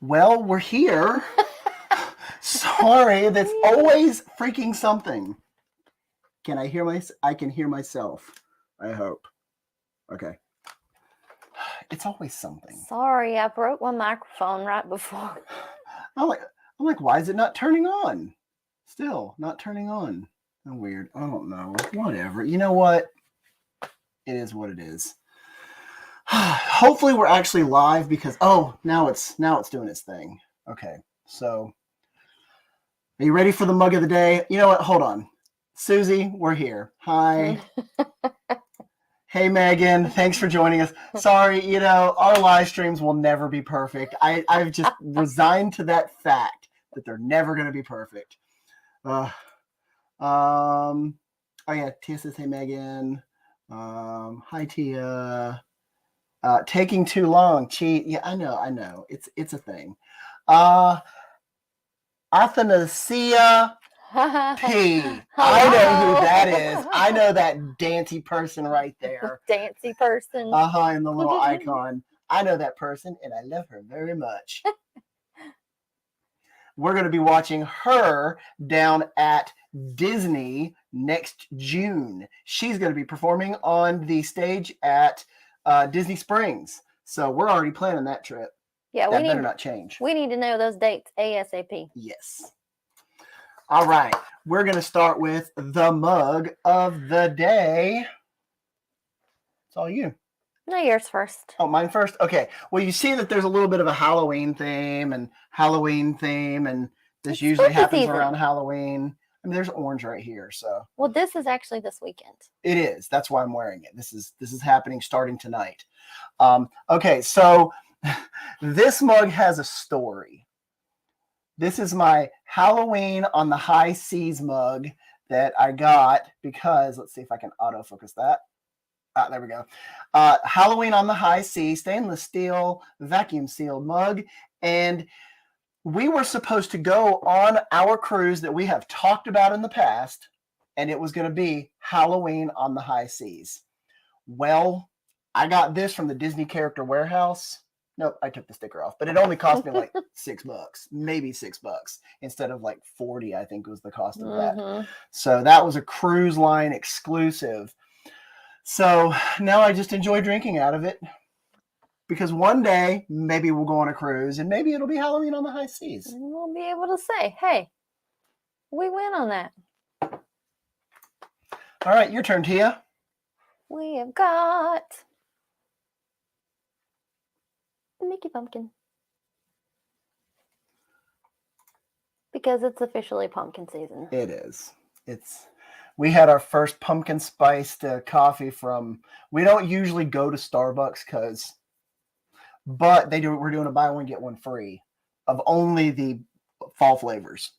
Well, we're here. Sorry, that's always freaking something. Can I hear I can hear myself. I hope. Okay. It's always something. Sorry, I broke my microphone right before. I'm like, why is it not turning on? Still not turning on. Oh, weird. I don't know. Whatever. You know what? It is what it is. Hopefully we're actually live because now it's doing its thing. Okay. So are you ready for the mug of the day? You know what? Hold on. Susie, we're here. Hi. Hey, Megan. Thanks for joining us. Sorry, our live streams will never be perfect. I've just resigned to that fact that they're never going to be perfect. Oh yeah, Tia says, hey, Megan. Hi, Tia. Taking too long. Cheat. Yeah, I know. It's a thing. Athanasia P. I know who that is. I know that dancey person right there. Dancy person. And the little icon. I know that person, and I love her very much. We're going to be watching her down at Disney next June. She's going to be performing on the stage at Disney Springs. So we're already planning that trip. Yeah, that better not change. We need to know those dates ASAP. Yes. All right. We're going to start with the mug of the day. It's all you. No, yours first. Oh, mine first? Okay. Well, you see that there's a little bit of a Halloween theme, and this usually happens around Halloween. I mean, there's orange right here, so. Well, this is actually this weekend. It is. That's why I'm wearing it. This is happening starting tonight. Okay, so this mug has a story. This is my Halloween on the High Seas mug that I got because, let's see if I can autofocus that. There we go. Halloween on the High Seas, stainless steel, vacuum sealed mug. And we were supposed to go on our cruise that we have talked about in the past, and it was going to be Halloween on the High Seas. Well, I got this from the Disney Character Warehouse. Nope, I took the sticker off, but it only cost me like $6, maybe $6 instead of like 40, I think was the cost of that. So that was a cruise line exclusive. So now I just enjoy drinking out of it because one day maybe we'll go on a cruise and maybe it'll be Halloween on the High Seas. And we'll be able to say, hey, we went on that. All right, your turn, Tia. We have got Mickey Pumpkin. Because it's officially pumpkin season. It is. We had our first pumpkin spiced coffee from. We don't usually go to Starbucks but we're doing a buy one get one free of only the fall flavors.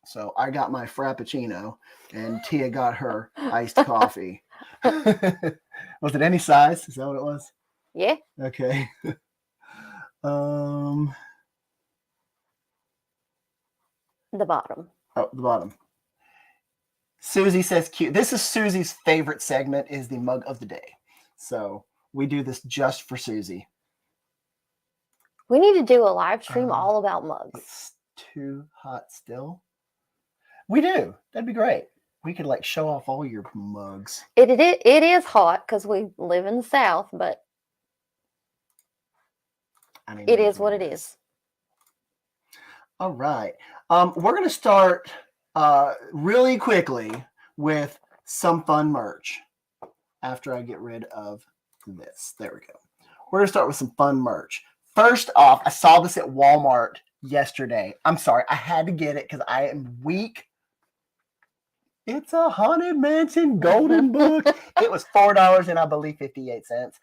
So I got my Frappuccino and Tia got her iced coffee. Was it any size? Is that what it was? Yeah. Okay. The bottom. Oh, the bottom. Susie says cute. This is Susie's favorite segment, is the mug of the day. So we do this just for Susie. We need to do a live stream all about mugs. It's too hot still. We do. That'd be great. We could show off all your mugs. It is hot because we live in the South, but it is what it is. All right. We're going to start really quickly with some fun merch after I get rid of this. There we go. We're going to start with some fun merch. First off, I saw this at Walmart yesterday. I'm sorry. I had to get it because I am weak. It's a Haunted Mansion Golden Book. It was $4 and I believe 58 cents.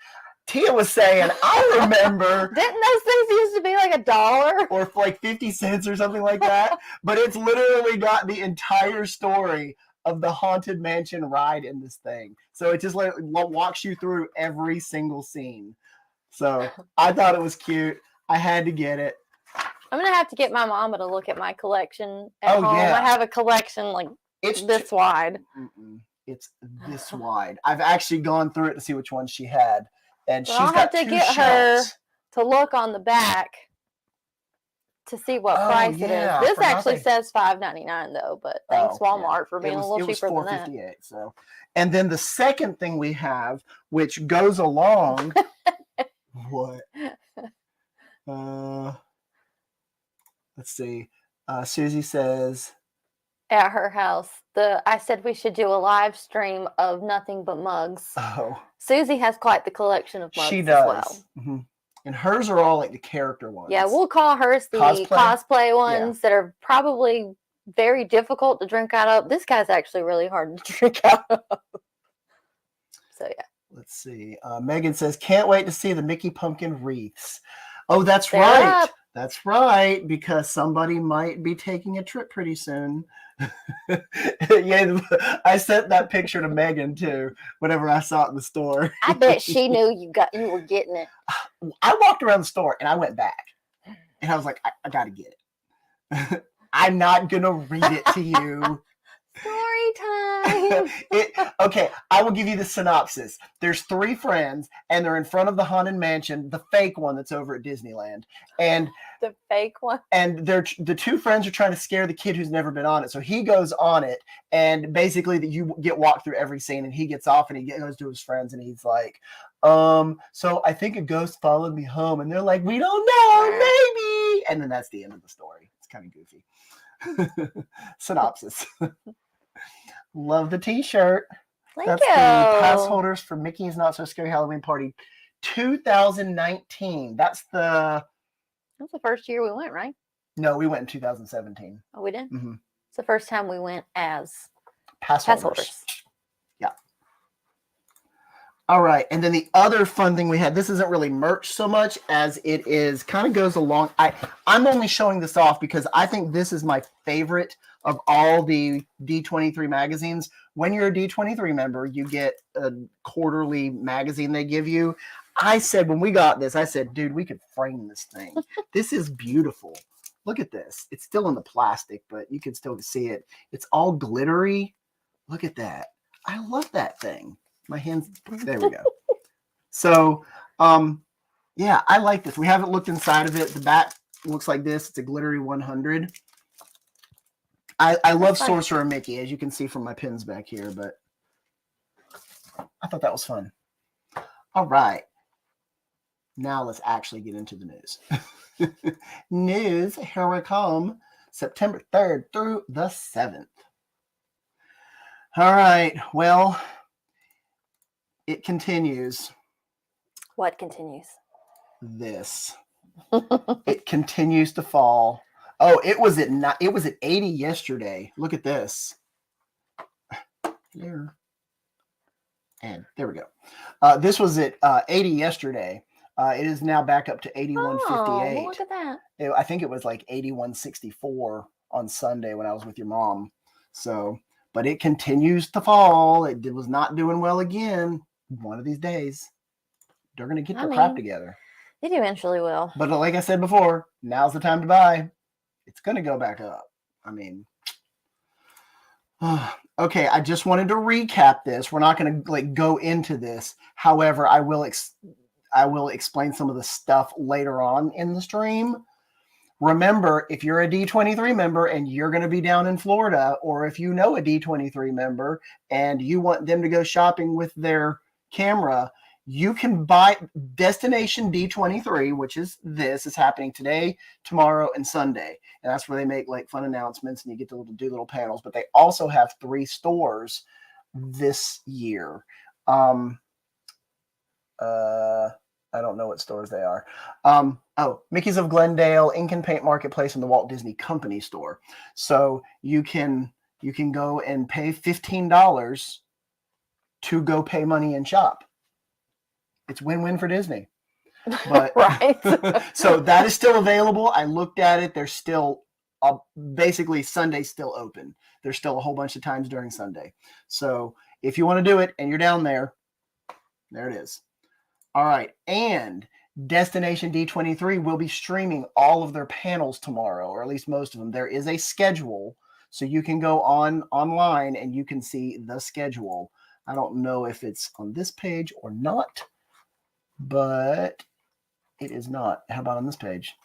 Tia was saying, I remember. Didn't those things used to be like $1? Or for 50 cents or something like that. But it's literally got the entire story of the Haunted Mansion ride in this thing. So it just walks you through every single scene. So I thought it was cute. I had to get it. I'm going to have to get my mama to look at my collection at home. Yeah. I have a collection it's this wide. It's this wide. I've actually gone through it to see which one she had. And she's got I'll have to get her to look on the back to see what Oh, price yeah, I it is. This forgot actually they- says $5.99 though, but thanks Oh, yeah. Walmart for being a little cheaper than that. $4.58. So, and then the second thing we have, which goes along, what? Let's see. Susie says, At her house, I said we should do a live stream of nothing but mugs. oh, Susie has quite the collection of mugs she as does. well. Mm-hmm. And hers are all like the character ones. Yeah, we'll call hers the cosplay ones that are probably very difficult to drink out of. This guy's actually really hard to drink out of. So, yeah. Let's see. Megan says, can't wait to see the Mickey Pumpkin wreaths. Oh, that's They're right. up. That's right, because somebody might be taking a trip pretty soon. Yeah, I sent that picture to Megan too, whenever I saw it in the store. I bet she knew you were getting it. I walked around the store and I went back. And I was like, I got to get it. I'm not going to read it to you. Story time. Okay, I will give you the synopsis. There's 3 friends, and they're in front of the Haunted Mansion, the fake one that's over at Disneyland. And the fake one. And the 2 friends are trying to scare the kid who's never been on it. So he goes on it, and basically you get walked through every scene, and he gets off, and he goes to his friends, and he's like, so I think a ghost followed me home. And they're like, we don't know, maybe. And then that's the end of the story. It's kind of goofy. Synopsis. Love the t-shirt. That's the pass holders for Mickey's Not So Scary Halloween Party 2019. That's the first year we went, right? No, we went in 2017. Oh, we did? Mm-hmm. It's the first time we went as pass holders. Yeah. All right. And then the other fun thing we had, this isn't really merch so much as it is kind of goes along. I'm only showing this off because I think this is my favorite of all the D23 magazines. When you're a D23 member, you get a quarterly magazine they give you. I said, when we got this, I said, dude, we could frame this thing. This is beautiful. Look at this. It's still in the plastic, but you can still see it. It's all glittery. Look at that. I love that thing. My hands, there we go. So, yeah, I like this. We haven't looked inside of it. The back looks like this. It's a glittery 100. I love Sorcerer and Mickey, as you can see from my pins back here, but I thought that was fun. All right. Now let's actually get into the news. News, here we come. September 3rd through the 7th. All right. Well, it continues. What continues? This. It continues to fall. Oh, it was at 80 yesterday. Look at this. There. And there we go. This was at 80 yesterday. It is now back up to 81.58. Oh, look at that. I think it was like 81.64 on Sunday when I was with your mom. So, but it continues to fall. It was not doing well again. One of these days, they're going to get their crap together. It eventually will. But like I said before, now's the time to buy. It's going to go back up. I mean, okay, I just wanted to recap this. We're not going to go into this. However, I will explain some of the stuff later on in the stream. Remember, if you're a D23 member and you're going to be down in Florida, or if you know a D23 member and you want them to go shopping with their camera, you can buy Destination D23, which is happening today, tomorrow, and Sunday. And that's where they make like fun announcements and you get to do little panels. But they also have 3 stores this year. I don't know what stores they are. Mickey's of Glendale, Ink and Paint Marketplace, and the Walt Disney Company store. So you can go and pay $15 to go pay money and shop. It's win-win for Disney. But right. So that is still available. I looked at it. There's still basically Sunday's still open. There's still a whole bunch of times during Sunday. So if you want to do it and you're down there, there it is. All right. And Destination D23 will be streaming all of their panels tomorrow, or at least most of them. There is a schedule, so you can go online and you can see the schedule. I don't know if it's on this page or not, but it is not. How about on this page?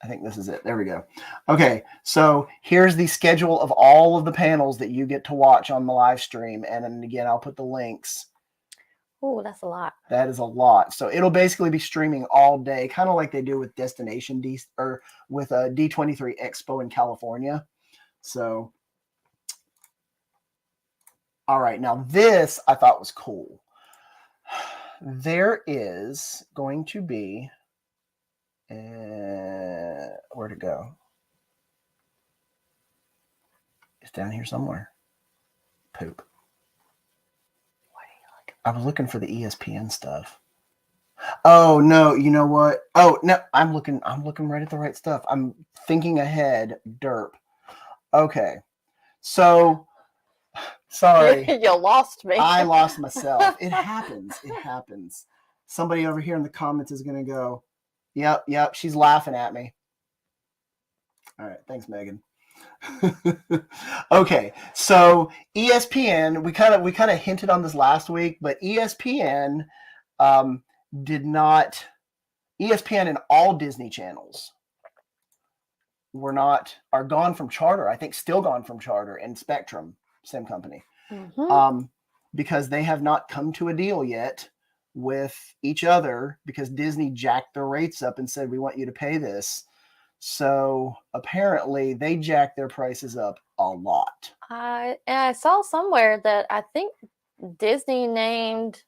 I think this is it. There we go. Okay, so here's the schedule of all of the panels that you get to watch on the live stream. And then again, I'll put the links. Oh, that's a lot. That is a lot. So it'll basically be streaming all day, kind of like they do with Destination D or with a D23 Expo in California. So, all right, now this I thought was cool. There is going to be, where'd it go? It's down here somewhere. Poop. I was looking for the ESPN stuff. Oh no, you know what? Oh no, I'm looking right at the right stuff. I'm thinking ahead, derp. Okay. So sorry. You lost me. I lost myself. It happens. It happens. Somebody over here in the comments is gonna go, yep, she's laughing at me. All right, thanks, Megan. Okay, so ESPN, we kind of hinted on this last week, but ESPN ESPN and all Disney channels are gone from Charter. I think still gone from Charter and Spectrum, same company, because they have not come to a deal yet with each other because Disney jacked their rates up and said, we want you to pay this. So apparently they jacked their prices up a lot. I saw somewhere that I think Disney named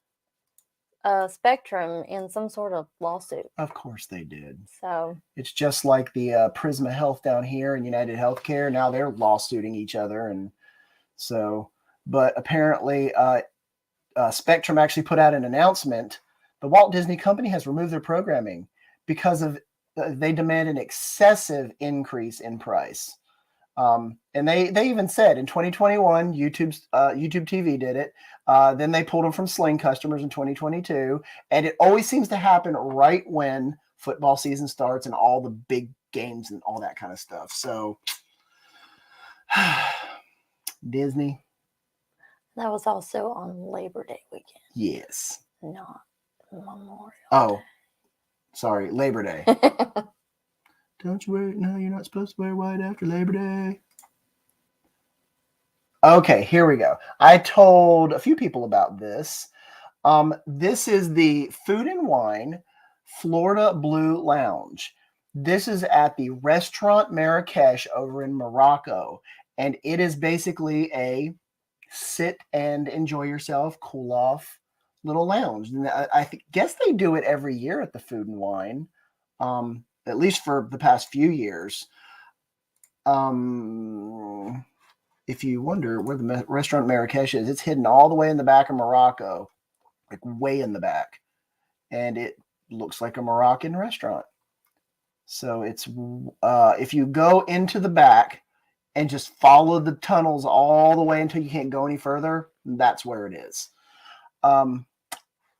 Spectrum in some sort of lawsuit. Of course they did. So it's just like the Prisma Health down here and United Healthcare. Now they're lawsuiting each other. And so, but apparently Spectrum actually put out an announcement. The Walt Disney Company has removed their programming because of they demand an excessive increase in price. And they even said in 2021, YouTube TV did it. Then they pulled them from Sling customers in 2022. And it always seems to happen right when football season starts and all the big games and all that kind of stuff. So Disney. That was also on Labor Day weekend. Yes. Not Memorial Day. Oh, sorry, Labor Day. Don't you wear? No, you're not supposed to wear white after Labor Day. Okay, here we go. I told a few people about this. This is the Food and Wine Florida Blue Lounge. This is at the Restaurant Marrakesh over in Morocco. And it is basically a sit and enjoy yourself, cool off little lounge. And I guess they do it every year at the Food and Wine, at least for the past few years. If you wonder where the restaurant Marrakesh is, it's hidden all the way in the back of Morocco, like way in the back. And it looks like a Moroccan restaurant. So it's if you go into the back and just follow the tunnels all the way until you can't go any further, that's where it is.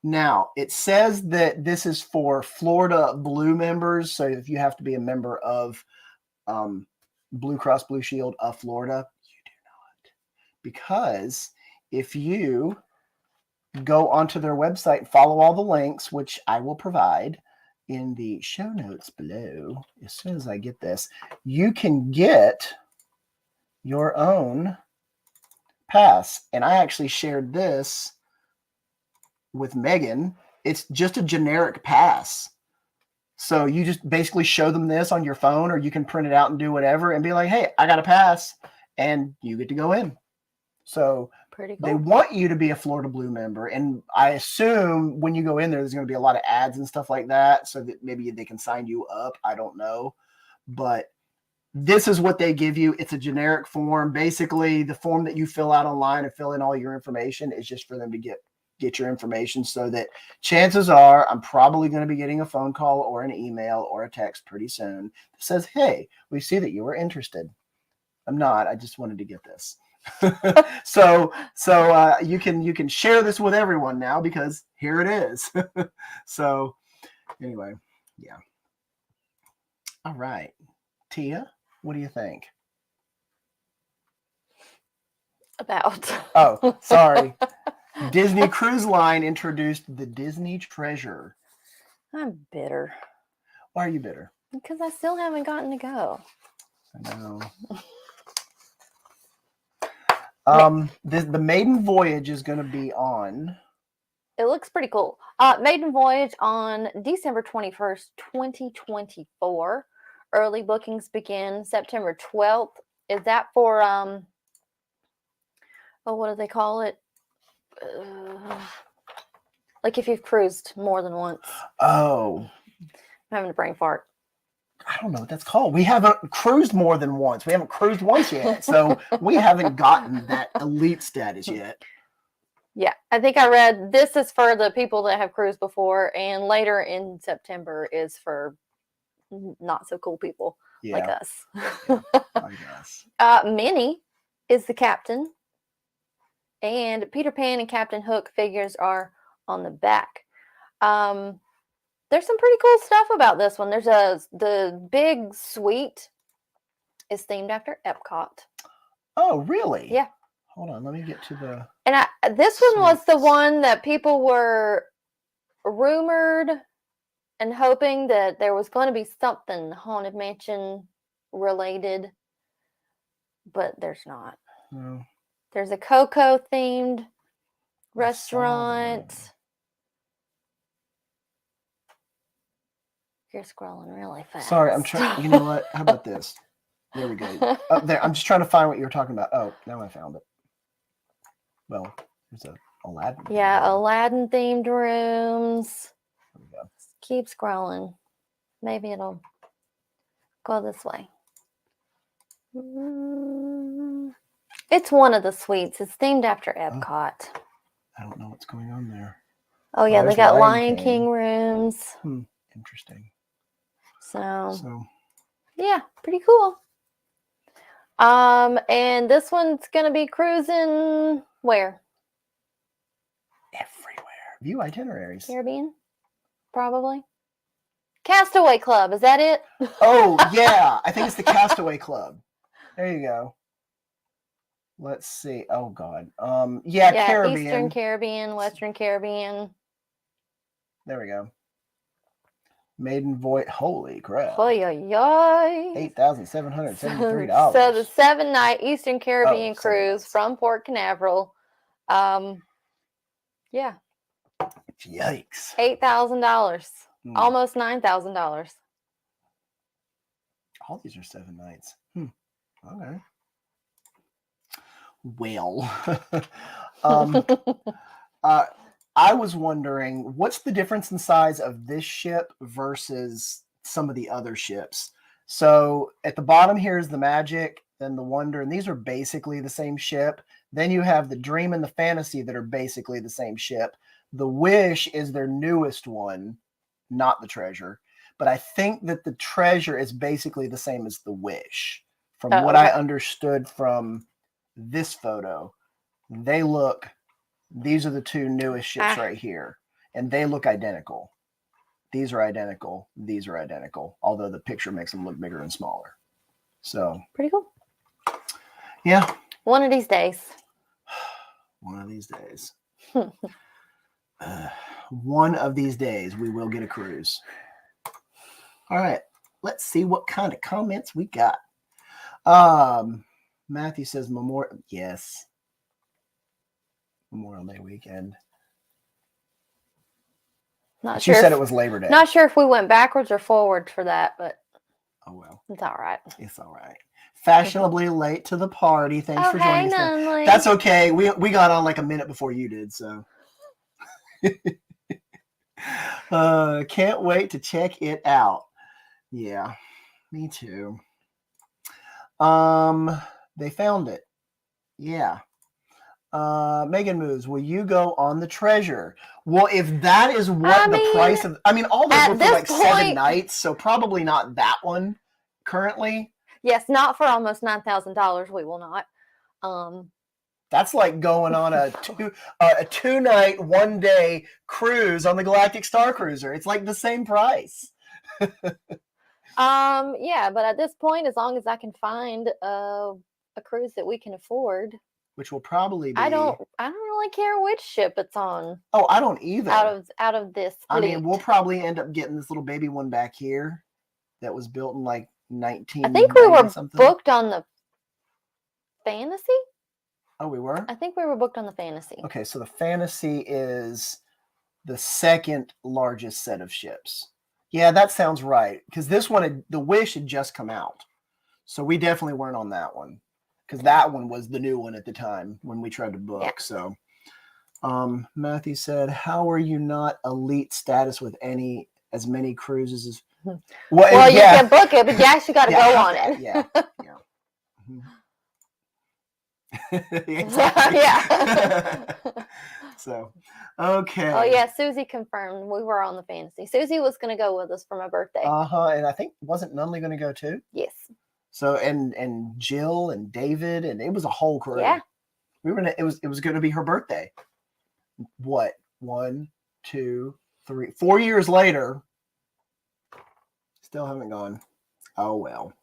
Now, it says that this is for Florida Blue members. So if you have to be a member of Blue Cross Blue Shield of Florida, you do not. Because if you go onto their website and follow all the links, which I will provide in the show notes below, as soon as I get this, you can get your own pass. And I actually shared this with Megan. It's just a generic pass. So you just basically show them this on your phone, or you can print it out and do whatever and be like, hey, I got a pass, and you get to go in. So pretty cool. They want you to be a Florida Blue member. And I assume when you go in there, there's going to be a lot of ads and stuff like that, so that maybe they can sign you up. I don't know. But this is what they give you. It's a generic form. Basically, the form that you fill out online and fill in all your information is just for them to get your information, so that chances are I'm probably going to be getting a phone call or an email or a text pretty soon that says, hey, we see that you were interested. I'm not. I just wanted to get this. so you can share this with everyone now, because here it is. So anyway, yeah. All right. Tia, what do you think? About. Oh, sorry. Disney Cruise Line introduced the Disney Treasure. I'm bitter. Why are you bitter? Because I still haven't gotten to go. I know. The maiden voyage is going to be on. It looks pretty cool. Maiden voyage on December 21st, 2024. Early bookings begin September 12th. Is that for what do they call it? Like if you've cruised more than once. Oh. I'm having a brain fart. I don't know what that's called. We haven't cruised more than once. We haven't cruised once yet. So we haven't gotten that elite status yet. Yeah, I think I read this is for the people that have cruised before, and later in September is for not so cool people like us. Yeah, I guess. Minnie is the captain, and Peter Pan and Captain Hook figures are on the back. There's some pretty cool stuff about this one. There's the big suite is themed after Epcot. Oh, really? Yeah. Hold on, let me get to the. And this one was the one that people were rumored and hoping that there was going to be something Haunted Mansion related, but there's not. No. There's a Coco themed restaurant. You're scrolling really fast. Sorry, I'm trying. You know what? How about this? There we go. Up there. I'm just trying to find what you were talking about. Oh, now I found it. Well, there's a Aladdin. Yeah, Aladdin themed rooms. There we go. Keep scrolling. Maybe it'll go this way. It's one of the suites. It's themed after Epcot. I don't know what's going on there. Oh yeah, they got Lion King rooms. Interesting. So yeah, pretty cool. And this one's gonna be cruising where? Everywhere. View itineraries. Caribbean, probably. Castaway Club, is that it? Oh yeah, I think it's the Castaway Club. There you go. Let's see. Oh God. Yeah, Caribbean. Eastern Caribbean, Western Caribbean. There we go. Maiden voyage. Holy crap. $8,773. So the 7-night Eastern Caribbean cruise from Port Canaveral. Yeah. Yikes. $8,000. Almost $9,000. All these are 7 nights. Okay. Well, I was wondering, what's the difference in size of this ship versus some of the other ships? So at the bottom here is the Magic, then the Wonder, and these are basically the same ship. Then you have the Dream and the Fantasy that are basically the same ship. The Wish is their newest one, not the Treasure. But I think that the Treasure is basically the same as the Wish. From what I understood from this photo, these are the two newest ships right here, and they look identical. These are identical. These are identical, although the picture makes them look bigger and smaller. So pretty cool. Yeah. One of these days. One of these days. One of these days, we will get a cruise. All right. Let's see what kind of comments we got. Matthew says Memorial. Yes. Memorial Day weekend. Not but sure. You said it was Labor Day. Not sure if we went backwards or forward for that, but oh well. It's all right. It's all right. Fashionably late to the party. Thanks for joining us. Nunley. That's okay. We got on like a minute before you did, so. Can't wait to check it out. Yeah, me too. They found it. Yeah. Megan Moves, will you go on the Treasure? Well, if that is what the price of, all those were for like 7 nights, so probably not that one currently. Yes, not for almost $9,000. We will not. That's like going on a 2-night, 1-day cruise on the Galactic Star Cruiser. It's like the same price. Yeah, but at this point, as long as I can find a cruise that we can afford, which will probably be. I don't really care which ship it's on. Oh, I don't either. Out of this fleet. We'll probably end up getting this little baby one back here that was built in like I 1990 think we were something. booked on the Fantasy. Oh, we were? I think we were booked on the Fantasy. Okay, so the Fantasy is the second largest set of ships. Yeah, that sounds right. Because this one, the Wish had just come out. So we definitely weren't on that one. Because that one was the new one at the time when we tried to book. Yeah. So Matthew said, how are you not elite status with as many cruises as... Well, you can book it, but you actually got to go on it. Yeah. Exactly. Yeah. So, okay. Oh yeah, Susie confirmed we were on the Fantasy. Susie was going to go with us for my birthday. And I think wasn't Nunley going to go too? Yes. So and Jill and David, and it was a whole crew. Yeah. We were. It was going to be her birthday. What? 1, 2, 3, 4 years later. Still haven't gone. Oh well.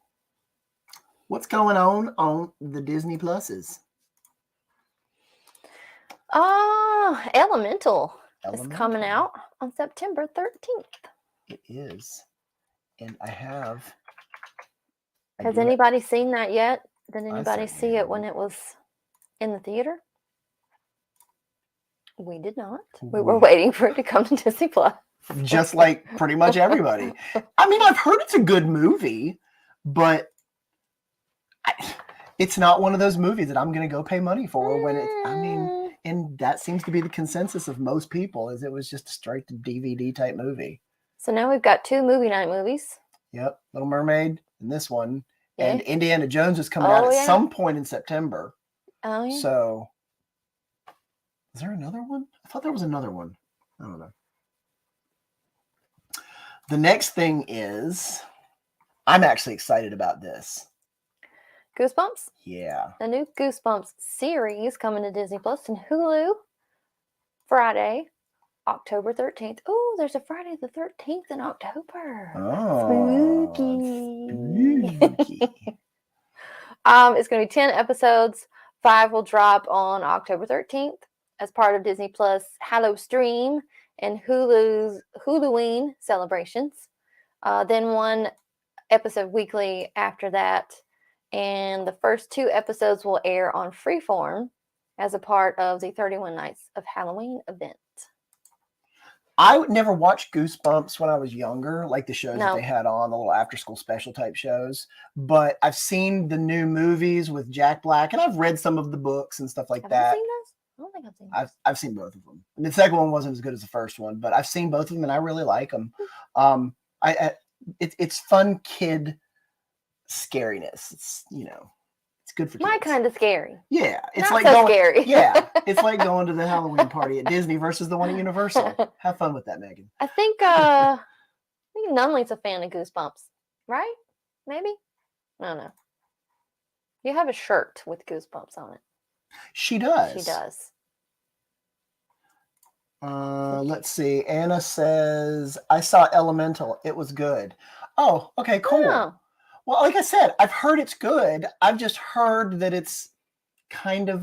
What's going on the Disney Pluses? Elemental is coming out on September 13th. It is. And I have... Has anybody seen that yet? Did anybody see it when it was in the theater? We did not. We were waiting for it to come to Disney Plus. Just like pretty much everybody. I mean, I've heard it's a good movie, but it's not one of those movies that I'm going to go pay money for when it's, I mean, and that seems to be the consensus of most people, is it was just a straight to DVD type movie. So now we've got 2 movie night movies. Yep. Little Mermaid and this one. Yeah. And Indiana Jones is coming Oh, out at yeah. some point in September. Oh, yeah. So, is there another one? I thought there was another one. I don't know. The next thing is, I'm actually excited about this. Goosebumps? Yeah. The new Goosebumps series coming to Disney Plus and Hulu Friday, October 13th. Oh, there's a Friday the 13th in October. Oh. Spooky. It's going to be 10 episodes. 5 will drop on October 13th as part of Disney Plus LIVESTREAM and Hulu's Halloween celebrations. Then 1 episode weekly after that. And the first 2 episodes will air on Freeform as a part of the 31 Nights of Halloween event. I would never watch Goosebumps when I was younger, like the shows that they had on, the little after-school special type shows. But I've seen the new movies with Jack Black, and I've read some of the books and stuff like that. Have you seen those? I don't think I've seen those. I've seen both of them. I mean, the second one wasn't as good as the first one, but I've seen both of them, and I really like them. It's fun kid scariness. It's, it's good for kids. My kind of scary. Yeah, it's Not like so scary. Yeah, it's like going to the Halloween party at Disney versus the one at Universal. Have fun with that, Megan. I think Nunley's a fan of Goosebumps, right? Maybe? I don't know. You have a shirt with Goosebumps on it. She does. She does. Let's see. Anna says, I saw Elemental. It was good. Oh, okay, cool. Oh. Well, like I said, I've heard it's good. I've just heard that it's kind of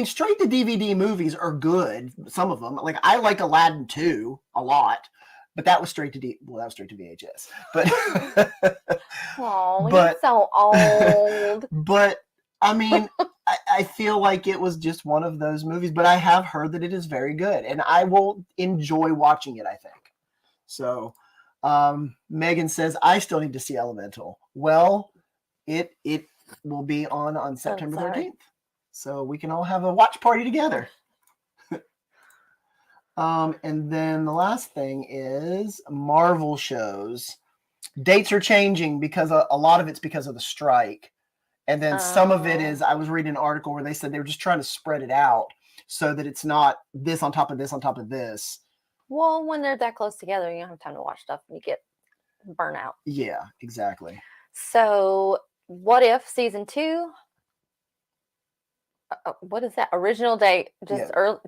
straight to DVD movies are good. Some of them. Like, I like Aladdin 2 a lot, but that was straight to VHS. But oh, you're so old. But I feel like it was just one of those movies, but I have heard that it is very good, and I will enjoy watching it, I think. So, Megan says, I still need to see Elemental. Well, it will be on September 13th. So we can all have a watch party together. And then the last thing is Marvel shows. Dates are changing because a lot of it's because of the strike. And then some of it is, I was reading an article where they said they were just trying to spread it out so that it's not this on top of this on top of this. Well, when they're that close together, you don't have time to watch stuff and you get burnt out. Yeah, exactly. So, What If Season 2? What is that? Original date? Just early?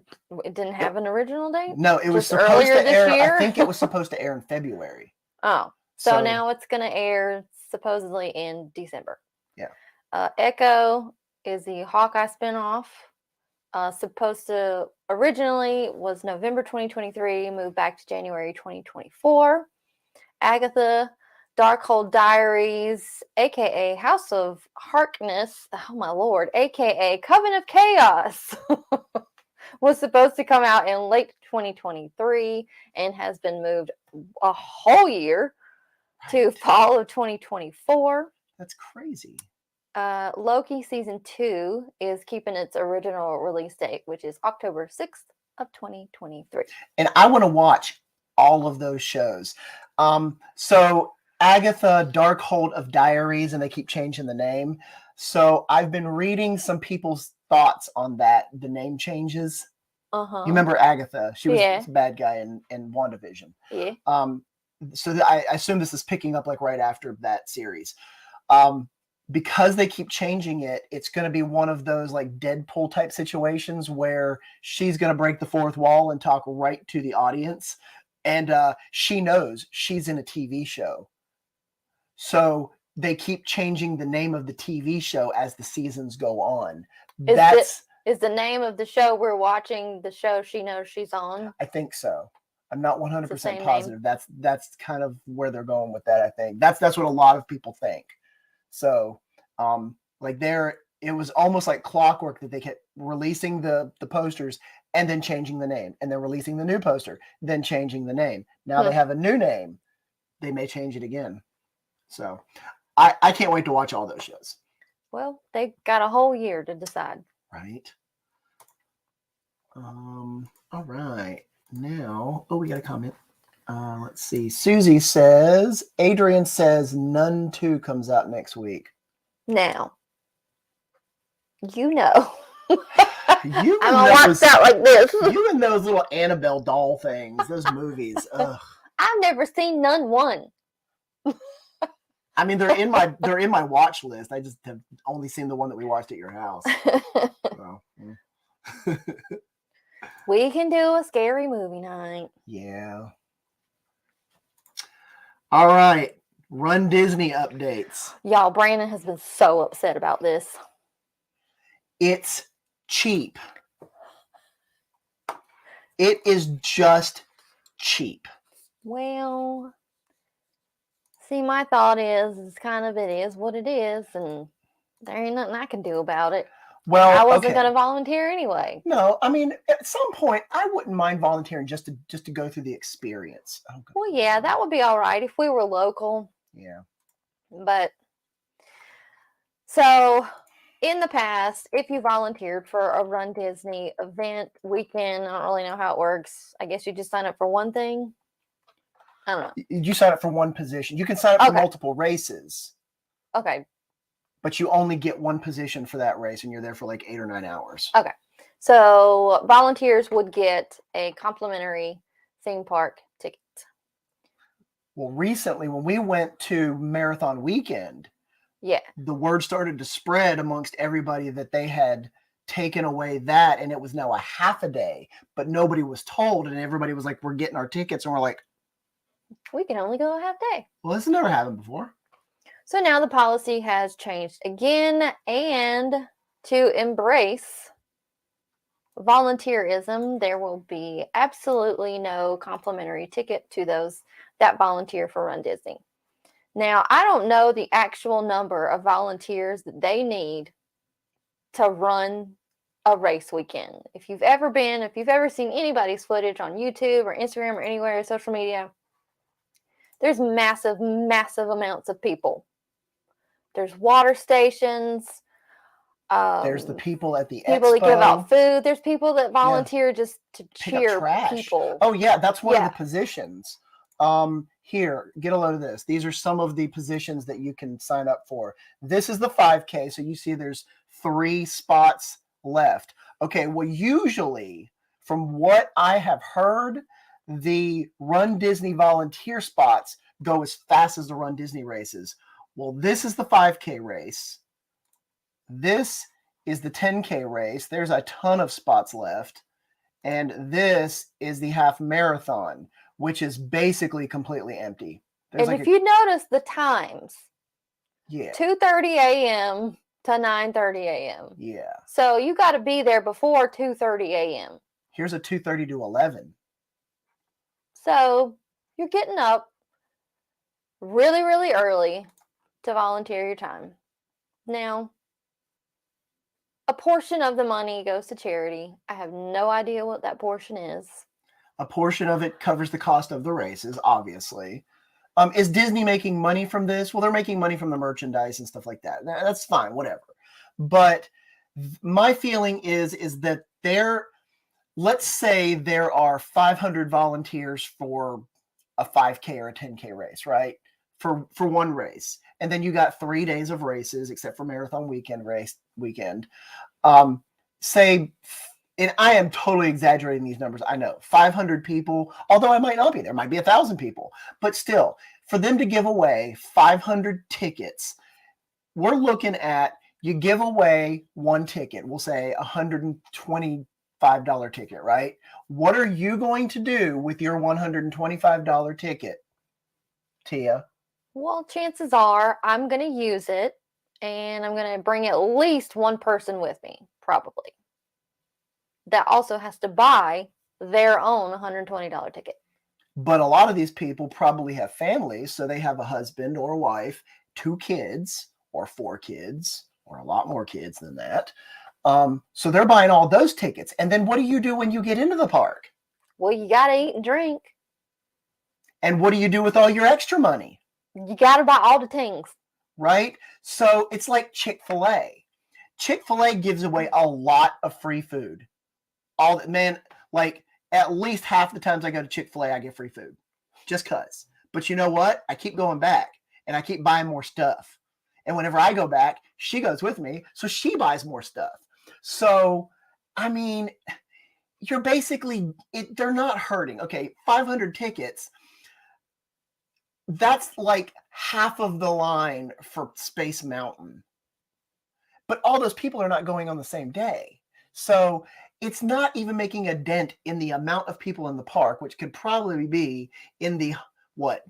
It didn't have an original date? No, it was just supposed to air. this year? I think it was supposed to air in February. Oh, so now it's going to air supposedly in December. Yeah. Echo is the Hawkeye spinoff. Supposed to originally was November 2023, moved back to January 2024. Agatha Darkhold Diaries, aka House of Harkness, oh my lord, aka Coven of Chaos, was supposed to come out in late 2023 and has been moved a whole year to fall of 2024. That's crazy. Loki season 2 is keeping its original release date, which is October 6th of 2023. And I want to watch all of those shows. So Agatha Darkhold of Diaries, and they keep changing the name. So I've been reading some people's thoughts on that, the name changes. Uh-huh. You remember Agatha? She was Yeah. a bad guy in WandaVision. Yeah. So I assume this is picking up like right after that series. Because they keep changing it, it's going to be one of those like Deadpool type situations where she's going to break the fourth wall and talk right to the audience. And she knows she's in a TV show. So they keep changing the name of the TV show as the seasons go on. Is the name of the show we're watching the show she knows she's on? I think so. I'm not 100% positive. Name. That's kind of where they're going with that, I think. That's what a lot of people think. So, it was almost like clockwork that they kept releasing the posters and then changing the name, and then releasing the new poster, then changing the name. Now they have a new name. They may change it again. So, I can't wait to watch all those shows. Well, they got a whole year to decide. Right. All right. Now, we got a comment. Let's see. Susie says, Adrian says Nun 2 comes out next week. Now, you know. I'm going to watch that like this. You and those little Annabelle doll things, those movies. Ugh. I've never seen Nun 1. I mean, they're in my watch list. I just have only seen the one that we watched at your house. So, we can do a scary movie night. Yeah. All right. Run Disney updates. Y'all, Brandon has been so upset about this. It's cheap. It is just cheap. Well, see, my thought is it is what it is, and there ain't nothing I can do about it. Well, I wasn't going to volunteer anyway. No, I mean, at some point, I wouldn't mind volunteering just to go through the experience. Well, yeah, that would be all right if we were local. Yeah. But, so, in the past, if you volunteered for a Run Disney event, weekend, I don't really know how it works. I guess you just sign up for one thing. I don't know. You sign up for one position. You can sign up for multiple races. Okay. But you only get one position for that race, and you're there for like 8 or 9 hours. Okay. So volunteers would get a complimentary theme park ticket. Well, recently, when we went to Marathon Weekend, the word started to spread amongst everybody that they had taken away that, and it was now a half a day, but nobody was told, and everybody was like, we're getting our tickets, and we're like, we can only go a half day. Well, this has never happened before. So now the policy has changed again, and to embrace volunteerism, there will be absolutely no complimentary ticket to those that volunteer for Run Disney. Now, I don't know the actual number of volunteers that they need to run a race weekend. If you've ever seen anybody's footage on YouTube or Instagram or anywhere, social media, there's massive, massive amounts of people. There's water stations. There's the people at the people expo. That give out food. There's people that volunteer just to cheer people. Oh yeah, that's one of the positions. Here, get a load of this. These are some of the positions that you can sign up for. This is the 5K. So you see there's 3 spots left. Okay, well, usually, from what I have heard, the Run Disney volunteer spots go as fast as the Run Disney races. Well, this is the 5K race. This is the 10K race. There's a ton of spots left. And this is the half marathon, which is basically completely empty. There's and if you notice the times, 2:30 a.m. to 9:30 a.m. Yeah. So you got to be there before 2:30 a.m. Here's a 2:30 to 11. So you're getting up really, really early to volunteer your time. Now, a portion of the money goes to charity. I have no idea what that portion is. A portion of it covers the cost of the races, obviously. Is Disney making money from this? Well, they're making money from the merchandise and stuff like that. That's fine, whatever. But my feeling is that let's say there are 500 volunteers for a 5K or a 10K race, right? For one race. And then you got 3 days of races, except for marathon weekend. Say, and I am totally exaggerating these numbers. I know 500 people, although I might not be there, might be 1,000 people, but still, for them to give away 500 tickets, we're looking at, you give away one ticket, we'll say $125 ticket, right? What are you going to do with your $125 ticket, Tia? Well, chances are I'm going to use it, and I'm going to bring at least one person with me, probably. That also has to buy their own $120 ticket. But a lot of these people probably have families, so they have a husband or a wife, 2 kids, or 4 kids, or a lot more kids than that. So they're buying all those tickets. And then what do you do when you get into the park? Well, you got to eat and drink. And what do you do with all your extra money? You got to buy all the things. Right? So it's like Chick-fil-A. Chick-fil-A gives away a lot of free food. Like at least half the times I go to Chick-fil-A, I get free food. Just cause. But you know what? I keep going back and I keep buying more stuff. And whenever I go back, she goes with me, so she buys more stuff. So, I mean, you're basically, they're not hurting. Okay, 500 tickets, that's like half of the line for Space Mountain. But all those people are not going on the same day. So it's not even making a dent in the amount of people in the park, which could probably be in the,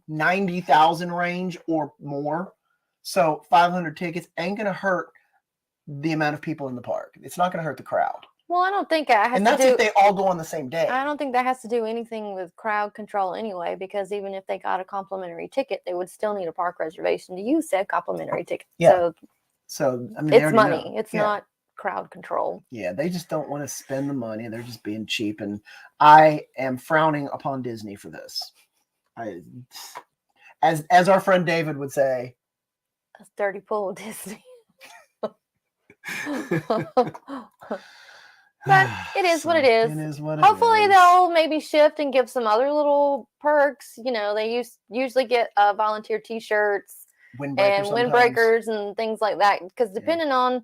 90,000 range or more. So 500 tickets ain't going to hurt the amount of people in the park. It's not going to hurt the crowd. Well, I don't think it has to do... And that's if they all go on the same day. I don't think that has to do anything with crowd control anyway, because even if they got a complimentary ticket, they would still need a park reservation to use said complimentary ticket. Yeah. So I mean, it's money. It's not crowd control. Yeah, they just don't want to spend the money. They're just being cheap. And I am frowning upon Disney for this. As our friend David would say, a dirty pool, Disney. But it is what it is. It is what it Hopefully is. they'll maybe shift and give some other little perks. You know, they usually get volunteer T-shirts and windbreakers and things like that. Because depending on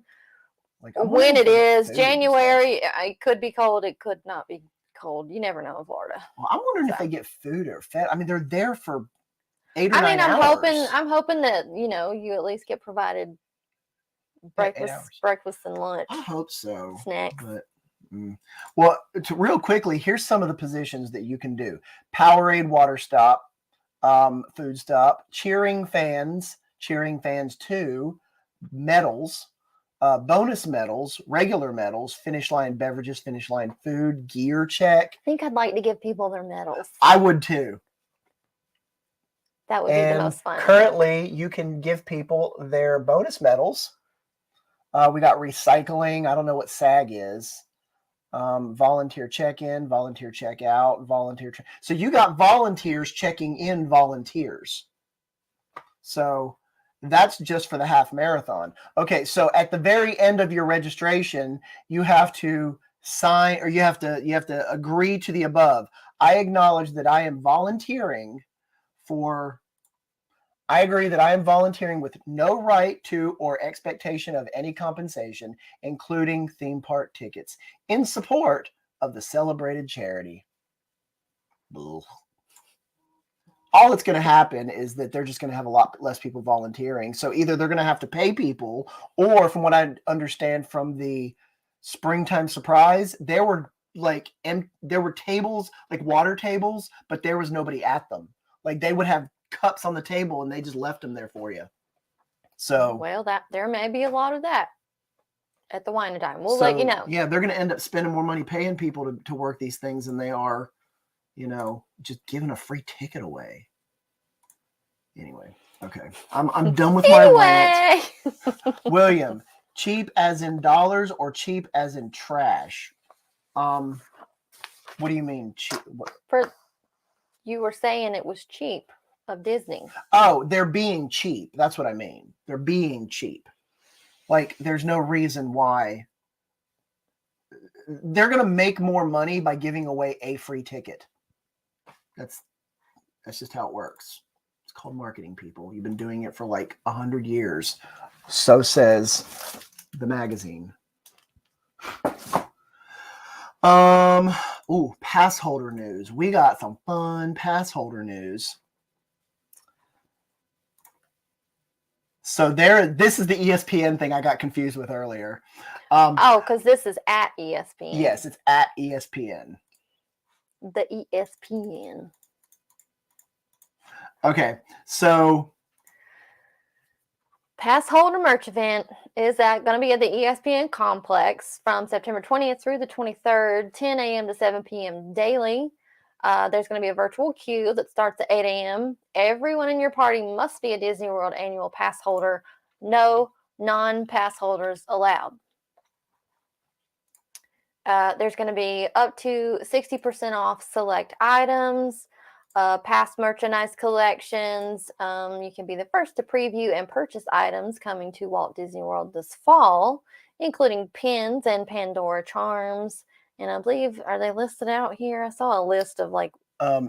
when it is, January, it could be cold. It could not be cold. You never know in Florida. Well, I'm wondering if they get food or fed. I mean, they're there for 8 or 9 hours. I'm hoping that, you at least get provided breakfast and lunch. I hope so. Snacks. But, well, real quickly, here's some of the positions that you can do. Powerade water stop, food stop, cheering fans 2, medals, bonus medals, regular medals, finish line beverages, finish line food, gear check. I think I'd like to give people their medals. I would too. That would be the most fun. Currently, you can give people their bonus medals. We got recycling. I don't know what SAG is. Volunteer check-in, volunteer check-out, so you got volunteers checking in volunteers. So that's just for the half marathon. Okay, so at the very end of your registration, you have to sign, or you have to agree to the above. I acknowledge that I am volunteering I agree that I am volunteering with no right to or expectation of any compensation, including theme park tickets, in support of the celebrated charity. Ugh. All that's going to happen is that they're just going to have a lot less people volunteering. So either they're going to have to pay people, or from what I understand from the springtime surprise, there were tables, like water tables, but there was nobody at them. Like they would have cups on the table and they just left them there for you. So well, there may be a lot of that at the wine and dine. We'll let you know. Yeah, they're going to end up spending more money paying people to work these things than they are, just giving a free ticket away. Anyway, okay. I'm done with my rant. Anyway. William, cheap as in dollars or cheap as in trash? What do you mean cheap? You were saying it was cheap of Disney. Oh, they're being cheap. That's what I mean. They're being cheap. Like, there's no reason why. They're going to make more money by giving away a free ticket. That's just how it works. It's called marketing, people. You've been doing it for like 100 years. So says the magazine. Ooh, pass holder news. We got some fun pass holder news. So this is the ESPN thing I got confused with earlier. Because this is at ESPN. Yes, it's at ESPN. The ESPN. Okay, so pass holder merch event is going to be at the ESPN complex from September 20th through the 23rd, 10 a.m. to 7 p.m. daily. There's going to be a virtual queue that starts at 8 a.m. Everyone in your party must be a Disney World annual pass holder. No non-pass holders allowed. There's going to be up to 60% off select items, past merchandise collections. You can be the first to preview and purchase items coming to Walt Disney World this fall, including pins and Pandora charms. And I believe, are they listed out here? I saw a list of like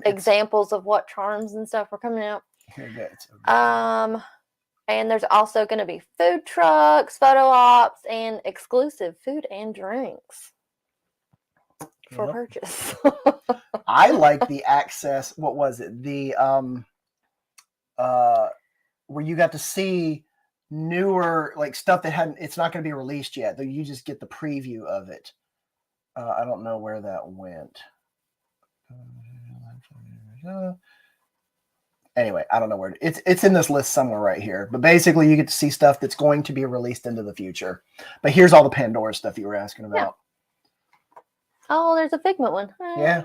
examples of what charms and stuff were coming out. And there's also going to be food trucks, photo ops, and exclusive food and drinks for purchase. I like the access. What was it? The where you got to see newer like stuff that hadn't. It's not going to be released yet. Though you just get the preview of it. I don't know where that went. Anyway, I don't know where it's in this list somewhere right here. But basically, you get to see stuff that's going to be released into the future. But here's all the Pandora stuff you were asking about. Yeah. Oh, there's a Figment one. Yeah.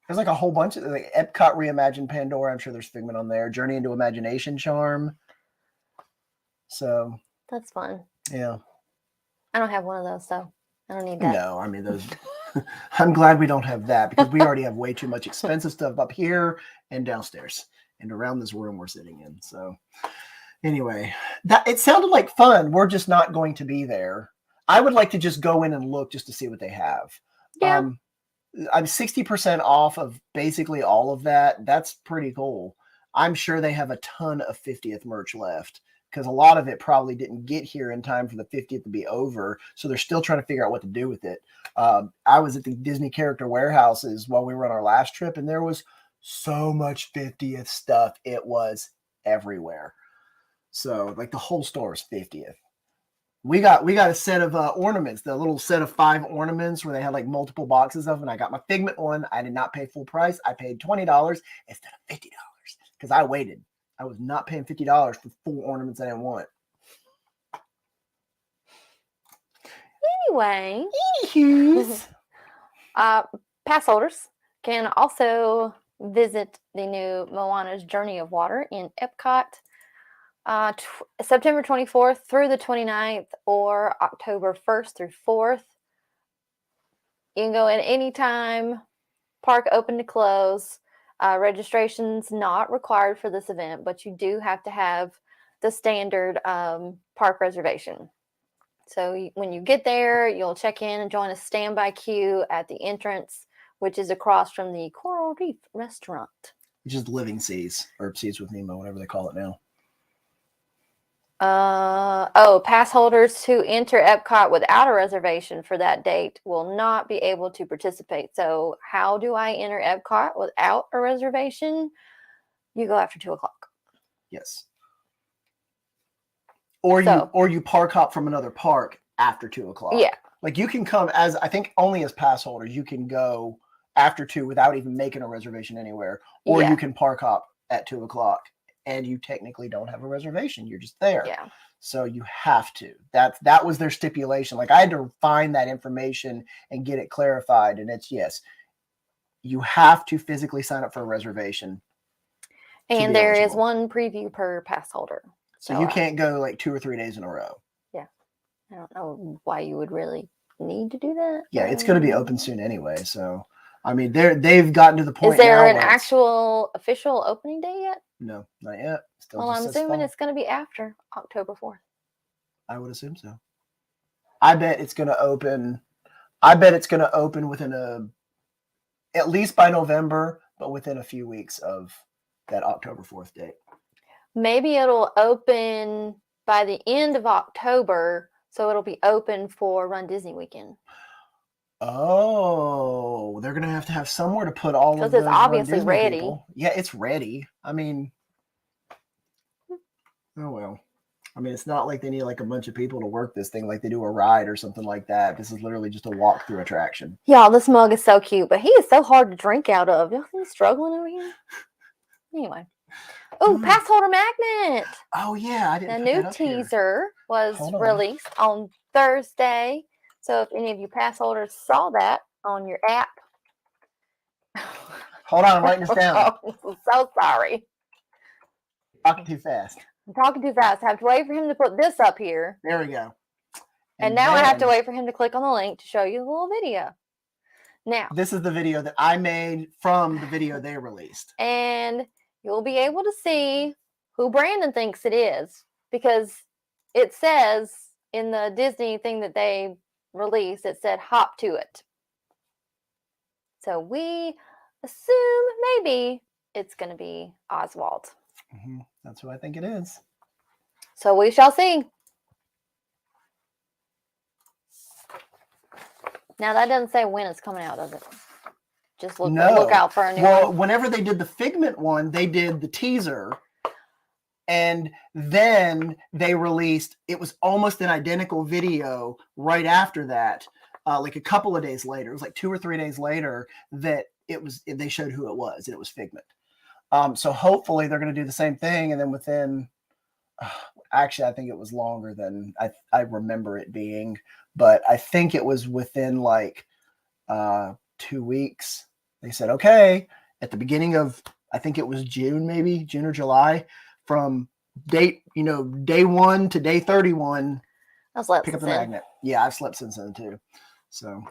There's like a whole bunch of like Epcot reimagined Pandora. I'm sure there's Figment on there. Journey into Imagination charm. So that's fun. Yeah. I don't have one of those, so I don't need that. No, I mean those. I'm glad we don't have that because we already have way too much expensive stuff up here and downstairs and around this room we're sitting in. So anyway, that it sounded like fun. We're just not going to be there. I would like to just go in and look just to see what they have. Yeah. I'm 60% off of basically all of that. That's pretty cool. I'm sure they have a ton of 50th merch left because a lot of it probably didn't get here in time for the 50th to be over. So they're still trying to figure out what to do with it. I was at the Disney character warehouses while we were on our last trip, and there was so much 50th stuff. It was everywhere. So like the whole store is 50th. We got a set of ornaments, the little set of 5 ornaments where they had like multiple boxes of them. And I got my Figment one. I did not pay full price. I paid $20 instead of $50 because I waited. I was not paying $50 for 4 ornaments I didn't want. Anyway, pass holders can also visit the new Moana's Journey of Water in Epcot. September 24th through the 29th or October 1st through 4th. You can go in anytime. Park open to close. Registration's not required for this event, but you do have to have the standard park reservation. So when you get there, you'll check in and join a standby queue at the entrance, which is across from the Coral Reef restaurant. Which is Living Seas, or Seas with Nemo, whatever they call it now. Pass holders who enter Epcot without a reservation for that date will not be able to participate. So how do I enter Epcot without a reservation? You go after 2:00. Yes. Or you park hop from another park after 2:00. Yeah. Like you can come as, I think only as pass holders, you can go after 2 without even making a reservation anywhere. Or you can park hop at 2:00. And you technically don't have a reservation. You're just there. Yeah. So you have to. That was their stipulation. Like I had to find that information and get it clarified. And it's yes, you have to physically sign up for a reservation. And there is one preview per pass holder. So you can't go like 2 or 3 days in a row. Yeah. I don't know why you would really need to do that. Yeah, it's going to be open soon anyway. So, I mean, they've gotten to the point. Is there an actual official opening day yet? No, not yet. Still well, I'm assuming it's going to be after October 4th. I would assume so. I bet it's going to open. I bet it's going to open within at least by November, but within a few weeks of that October 4th date. Maybe it'll open by the end of October, so it'll be open for Run Disney weekend. Oh, they're going to have somewhere to put all of those. Because it's obviously ready. People. Yeah, it's ready. I mean, oh well. I mean, it's not like they need like a bunch of people to work this thing like they do a ride or something like that. This is literally just a walk-through attraction. Y'all, this mug is so cute, but he is so hard to drink out of. Y'all think he's struggling over here? Anyway. Oh, pass holder magnet. Oh, yeah. I didn't. The new teaser was released on Thursday. So if any of you pass holders saw that on your app. Hold on, I'm writing this down. I'm so sorry. Talking too fast. I'm talking too fast. I have to wait for him to put this up here. There we go. And now I have to wait for him to click on the link to show you the little video. Now. This is the video that I made from the video they released. And you'll be able to see who Brandon thinks it is. Because it says in the Disney thing that they released, it said hop to it. So we assume maybe it's going to be Oswald. Mm-hmm. That's who I think it is. So we shall see. Now that doesn't say when it's coming out, does it? Just look out for a new one. Well, whenever they did the Figment one, they did the teaser. And then they released, it was almost an identical video right after that, like a couple of days later. It was like 2 or 3 days later that they showed who it was, and it was Figment. So hopefully they're going to do the same thing. And then within, actually, I think it was longer than I remember it being, but I think it was within like 2 weeks. They said, okay, at the beginning of, I think it was June or July, from day 1 to day 31, pick up the magnet. Yeah, I've slept since then too. So,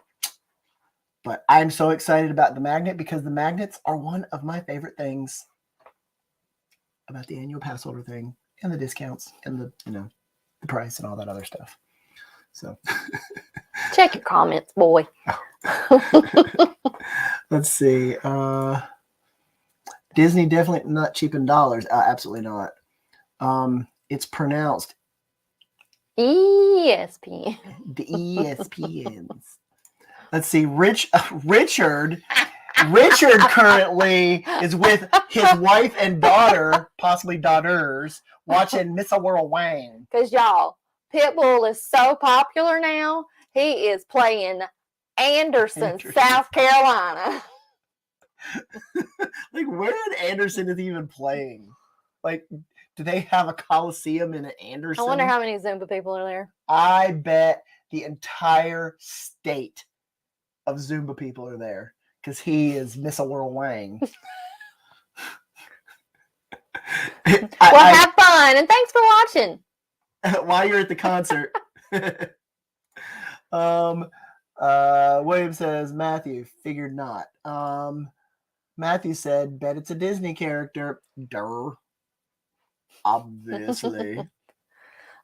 but I'm so excited about the magnet because the magnets are one of my favorite things about the annual pass holder thing and the discounts and the price and all that other stuff. So check your comments, boy. Let's see. Disney definitely not cheap in dollars. Absolutely not. It's pronounced ESPN. The ESPNs. Let's see. Richard currently is with his wife and daughter, possibly daughters, watching Miss World Wang. Because y'all, Pitbull is so popular now. He is playing Anderson, South Carolina. Like, where in Anderson is he even playing? Like, do they have a coliseum in Anderson? I wonder how many Zumba people are there. I bet the entire state of Zumba people are there because he is Miss World Wang. Have fun and thanks for watching. While you're at the concert. William says, Matthew, figured not. Matthew said, bet it's a Disney character. Durr. Obviously.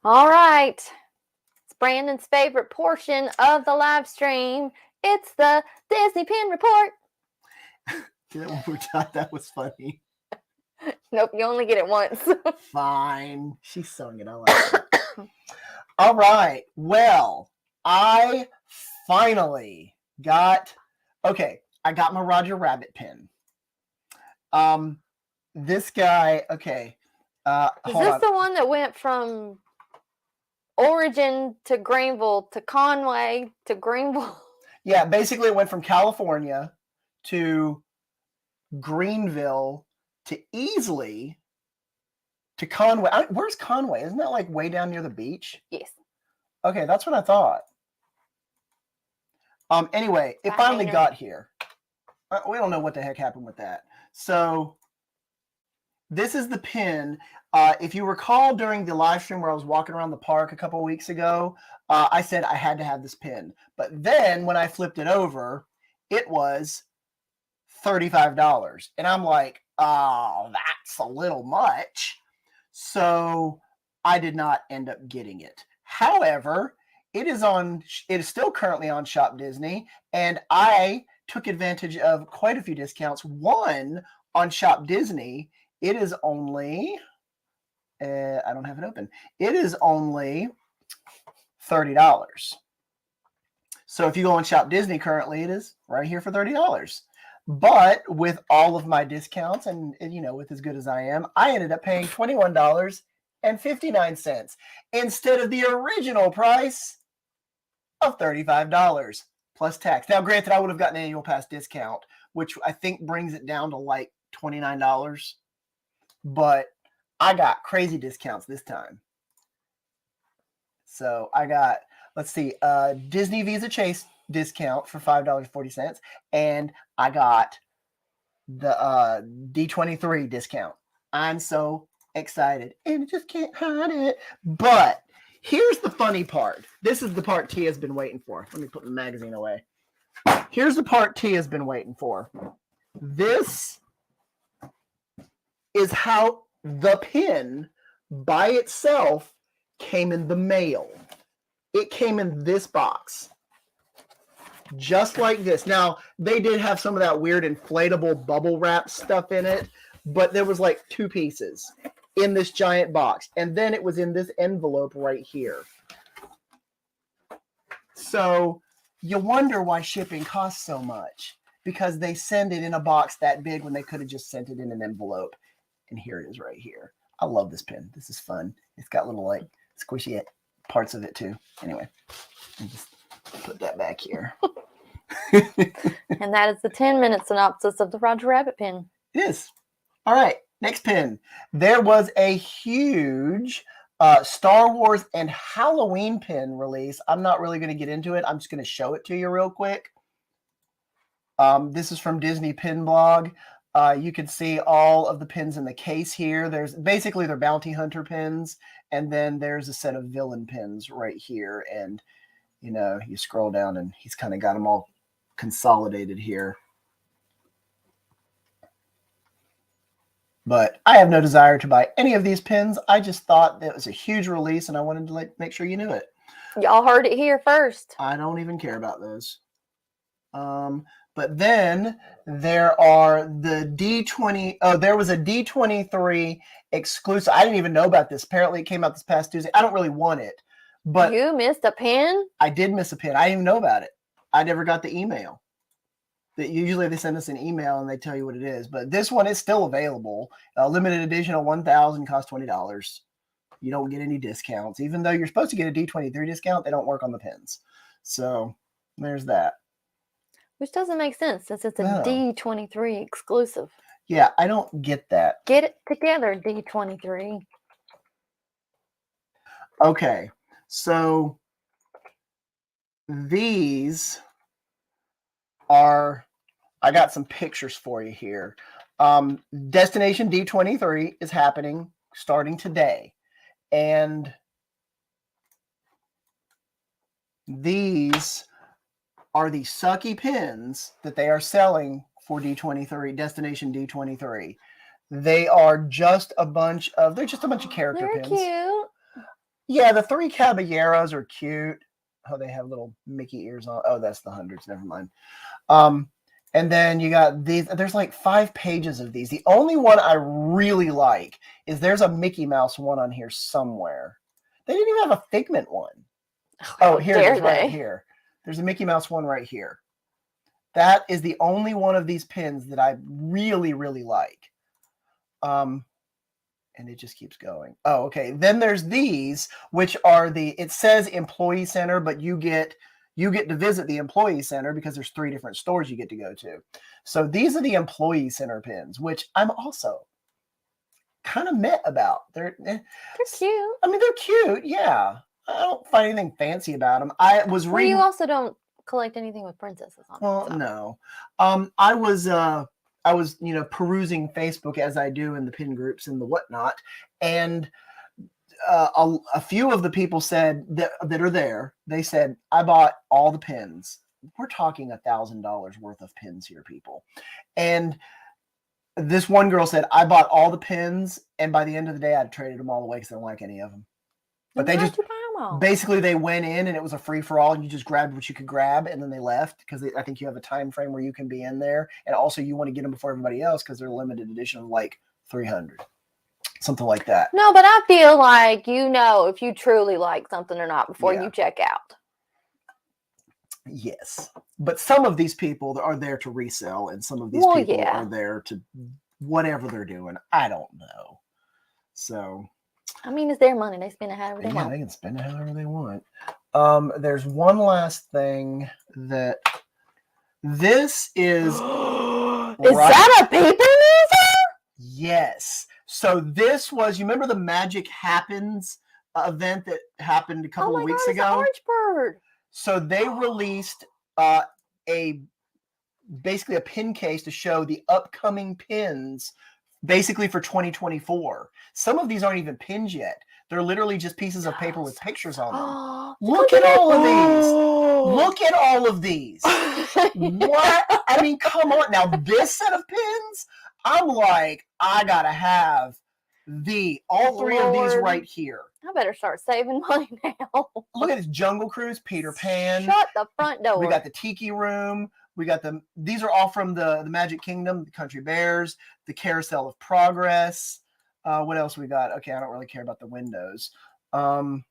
All right. It's Brandon's favorite portion of the live stream. It's the Disney Pin Report. Do that one more time. That was funny. Nope, you only get it once. Fine. She sung it. I like it. All right. Well, I finally got, I got my Roger Rabbit pin. This guy, okay. Is this the one that went from Origin to Greenville to Conway to Greenville? Yeah, basically it went from California to Greenville to Easley to Conway. Where's Conway? Isn't that like way down near the beach? Yes. Okay, that's what I thought. Anyway, it finally got here. We don't know what the heck happened with that. So This is the pin. If you recall during the live stream where I was walking around the park a couple of weeks ago, I said I had to have this pin. But then when I flipped it over, it was $35. And I'm like, oh, that's a little much. So I did not end up getting it. However, it is still currently on Shop Disney, and I took advantage of quite a few discounts. One on Shop Disney, it is only I don't have it open. It is only $30. So if you go on Shop Disney currently, it is right here for $30. But with all of my discounts and with as good as I am, I ended up paying $21.59 instead of the original price of $35 plus tax. Now, granted, I would have gotten an annual pass discount, which I think brings it down to like $29. But I got crazy discounts this time. So I got, let's see, Disney Visa Chase discount for $5.40, and I got the D23 discount. I'm so excited, and I just can't hide it. But here's the funny part. This is the part T has been waiting for. Let me put the magazine away. Here's the part T has been waiting for. This is how the pin by itself came in the mail. It came in this box. Just like this. Now, they did have some of that weird inflatable bubble wrap stuff in it, but there was like 2 pieces in this giant box. And then it was in this envelope right here. So you wonder why shipping costs so much, because they send it in a box that big when they could have just sent it in an envelope. And here it is right here. I love this pin. This is fun. It's got little like squishy parts of it too. Anyway, I'll just put that back here. And that is the 10-minute synopsis of the Roger Rabbit pin. It is. All right, next pin. There was a huge Star Wars and Halloween pin release. I'm not really going to get into it. I'm just going to show it to you real quick. This is from Disney Pin Blog. You can see all of the pins in the case here. There's basically they're bounty hunter pins, and then there's a set of villain pins right here. And you scroll down, and he's kind of got them all consolidated here. But I have no desire to buy any of these pins. I just thought it was a huge release, and I wanted to make sure you knew it. Y'all heard it here first. I don't even care about those. But then there are the D20. Oh, there was a D23 exclusive. I didn't even know about this. Apparently, it came out this past Tuesday. I don't really want it, but You missed a pin? I did miss a pin. I didn't even know about it. I never got the email. Usually they send us an email and they tell you what it is. But this one is still available. Limited edition of 1,000 costs $20. You don't get any discounts. Even though you're supposed to get a D23 discount, they don't work on the pins. So there's that. Which doesn't make sense since it's a No. D23 exclusive. Yeah, I don't get that. Get it together, D23. Okay, so these are, I got some pictures for you here. Destination D23 is happening starting today. And these are the sucky pins that they are selling for D23, Destination D23. They are just a bunch of, they're just a bunch of character They're pins. cute. Yeah, the 3 Caballeros are cute. Oh, they have little Mickey ears on. Oh, that's the hundreds. Never mind. And then you got these. There's like 5 pages of these. The only one I really like is there's a Mickey Mouse one on here somewhere. They didn't even have a Figment one. Oh, here it is right here. There's a Mickey Mouse one right here. That is the only one of these pins that I really, really like. And it just keeps going. Oh, okay. Then there's these, which are it says Employee Center, but you get to visit the Employee Center because there's 3 different stores you get to go to. So these are the Employee Center pins, which I'm also kind of met about. They're cute. I mean, they're cute. Yeah. I don't find anything fancy about them. I was reading. Well, you also don't collect anything with princesses on it. Well, so. no. I was perusing Facebook as I do in the pin groups and the whatnot, and a few of the people said that are there. They said, I bought all the pins. We're talking $1,000 worth of pins here, people. And this one girl said, I bought all the pins, and by the end of the day, I'd traded them all away because I don't like any of them. But they just basically they went in and it was a free for all, and you just grabbed what you could grab, and then they left because I think you have a time frame where you can be in there, and also you want to get them before everybody else because they're limited edition of like 300, something like that. No, but I feel like if you truly like something or not before you check out. Yes, but some of these people are there to resell, and some of these people are there to whatever they're doing. I don't know. So, I mean, it's their money. They spend it however they want. Yeah, they can spend it however they want. There's one last thing that this is. Is that a paper user? Yes. So this was, you remember the Magic Happens event that happened a couple of weeks ago? It's Orange Bird. So they released basically a pin case to show the upcoming pins basically for 2024. Some of these aren't even pins yet. They're literally just pieces of paper with pictures on them. Look at all of these. Look at all of these. What? I mean, come on. Now, this set of pins, I'm like, I got to have all three of these right here. I better start saving money now. Look at this Jungle Cruise, Peter Pan. Shut the front door. We got the Tiki Room. We got these are all from the Magic Kingdom, the Country Bears, the Carousel of Progress. What else we got? Okay, I don't really care about the windows. And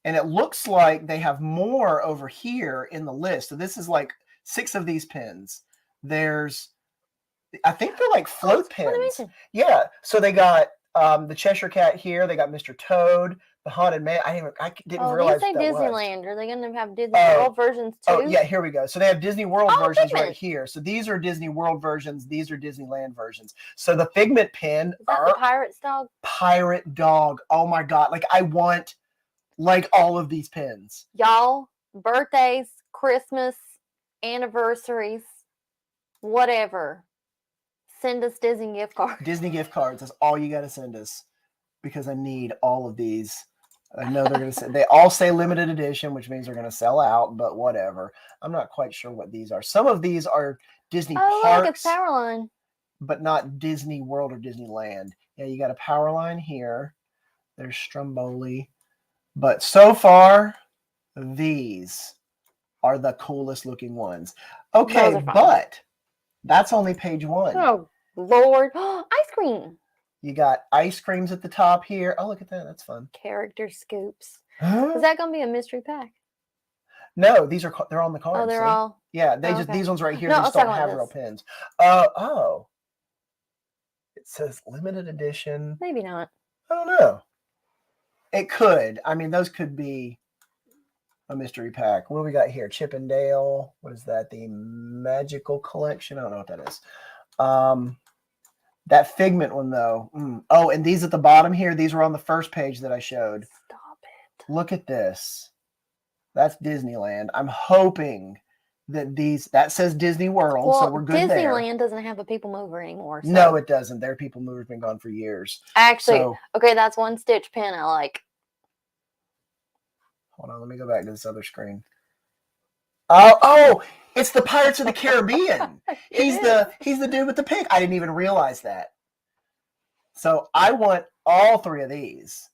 it looks like they have more over here in the list. So this is like 6 of these pins. I think they're like float pins. Yeah. So they got the Cheshire Cat here. They got Mr. Toad, the Haunted Man. I didn't realize these say that Disneyland. Are they going to have Disney World versions too? Oh, yeah, here we go. So they have Disney World versions right here. So these are Disney World versions. These are Disneyland versions. So the Figment pin. Is that the Pirate's dog? Pirate dog. Oh my God. Like I want like all of these pins. Y'all, birthdays, Christmas, anniversaries, whatever. Send us Disney gift cards. Disney gift cards. That's all you got to send us because I need all of these. I know they're going to say, they all say limited edition, which means they're going to sell out, but whatever. I'm not quite sure what these are. Some of these are Disney parks. Look, it's Powerline. But not Disney World or Disneyland. Yeah, you got a Powerline here. There's Stromboli. But so far, these are the coolest looking ones. Okay, but that's only page 1. Oh, Lord. Ice cream. You got ice creams at the top here. Oh, look at that. That's fun. Character scoops. Is that going to be a mystery pack? No, they're on the cards. Oh, they're all. Yeah, these ones right here No, just don't have real pins. Oh. It says limited edition. Maybe not. I don't know. It could. I mean, those could be a mystery pack. What do we got here? Chip and Dale. What is that? The Magical Collection. I don't know what that is. That Figment one, though. Oh, and these at the bottom here, these were on the first page that I showed. Stop it. Look at this. That's Disneyland. I'm hoping that that says Disney World, so we're good there. Disneyland doesn't have a people mover anymore. So. No, it doesn't. Their people mover's been gone for years. Actually, okay, that's one Stitch pin I like. Hold on, let me go back to this other screen. Oh, it's the Pirates of the Caribbean. He's the dude with the pig. I didn't even realize that. So I want all 3 of these.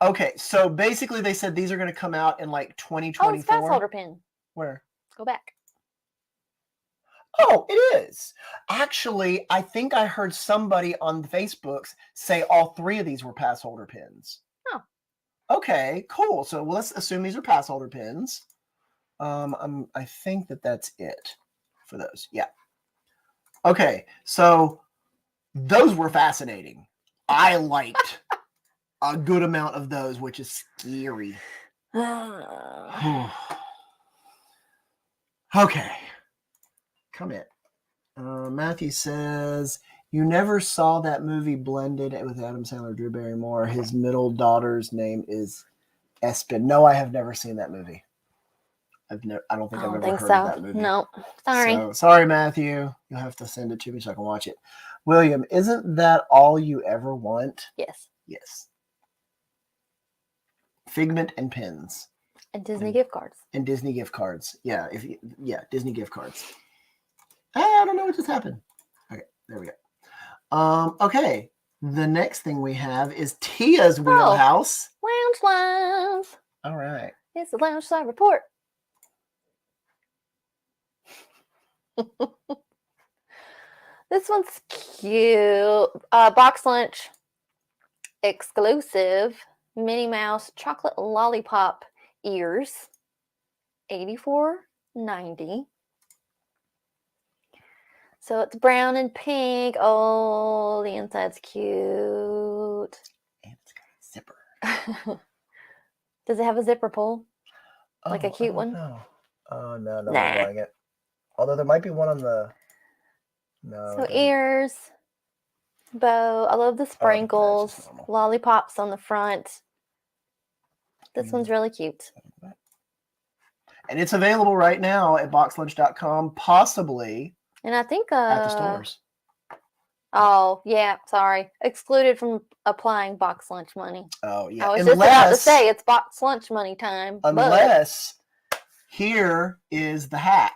Okay, so basically they said these are going to come out in like 2024. Oh, it's pass holder pin. Where? Go back. Oh, it is. Actually, I think I heard somebody on the Facebooks say all 3 of these were pass holder pins. Oh. Okay, cool. So let's assume these are pass holder pins. I think that's it for those. Yeah. Okay, so those were fascinating. I liked a good amount of those, which is scary. Okay. Come in. Matthew says, you never saw that movie Blended with Adam Sandler, Drew Barrymore. His middle daughter's name is Espen. No, I have never seen that movie. I don't think I I've don't ever think heard so. of that movie. No, sorry. So, sorry, Matthew. You'll have to send it to me so I can watch it. William, isn't that all you ever want? Yes. Yes. Figment and pins. And Disney gift cards. And Disney gift cards. Yeah, Disney gift cards. I don't know what just happened. Okay, there we go. Okay. The next thing we have is Tia's wheelhouse. Loungeflies. All right. It's the Loungefly report. This one's cute. Boxlunch exclusive Minnie Mouse chocolate lollipop ears. $84.90. So it's brown and pink. Oh, the inside's cute. And it's got a zipper. Does it have a zipper pull? Like a cute one? No. Oh, no, Nah. not buying it. Although there might be one on the... No. So ears, bow. I love the sprinkles. Lollipops on the front. This one's really cute. And it's available right now at boxlunch.com, possibly And I think at the stores. Oh, yeah, sorry. Excluded from applying box lunch money. Oh, yeah. I was just about to say it's box lunch money time. Unless here is the hack.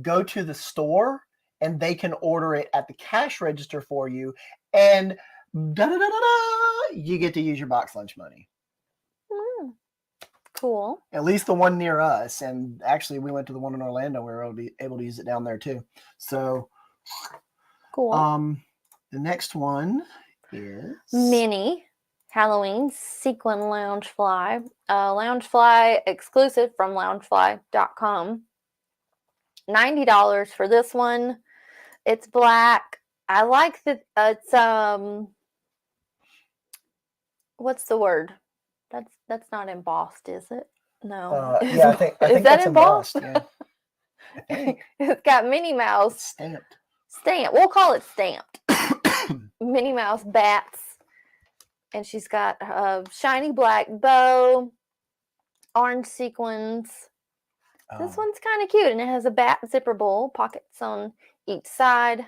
Go to the store and they can order it at the cash register for you, and you get to use your box lunch money. Cool. At least the one near us, and actually we went to the one in Orlando. We were able to use it down there too. So cool. The next one is Minnie Halloween Sequin Loungefly. Loungefly exclusive from loungefly.com. $90 for this one. It's black. I like that it's what's the word? That's not embossed, is it? No. Yeah, I think is that that's embossed? Yeah. It's got Minnie Mouse. It's stamped. We'll call it stamped. Minnie Mouse bats. And she's got a shiny black bow, orange sequins. This one's kind of cute, and it has a bat zipper bowl, pockets on each side.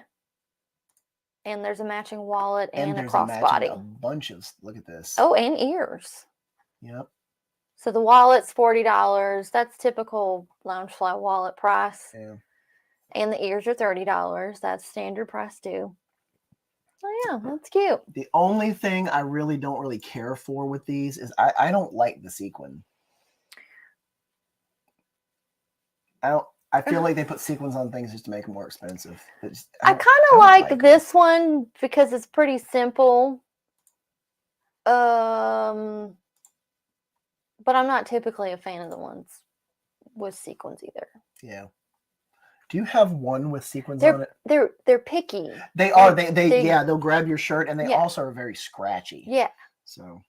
And there's a matching wallet and a crossbody. A bunch of, look at this. Oh, and ears. Yep. So the wallet's $40. That's typical Loungefly wallet price. Yeah. And the ears are $30. That's standard price too. Oh yeah, that's cute. The only thing I really don't care for with these is I don't like the sequin. I feel like they put sequins on things just to make them more expensive. I kind of like this one because it's pretty simple. But I'm not typically a fan of the ones with sequins either. Yeah. Do you have one with sequins on it? They're picky. They are. They'll grab your shirt, and they also are very scratchy. Yeah. So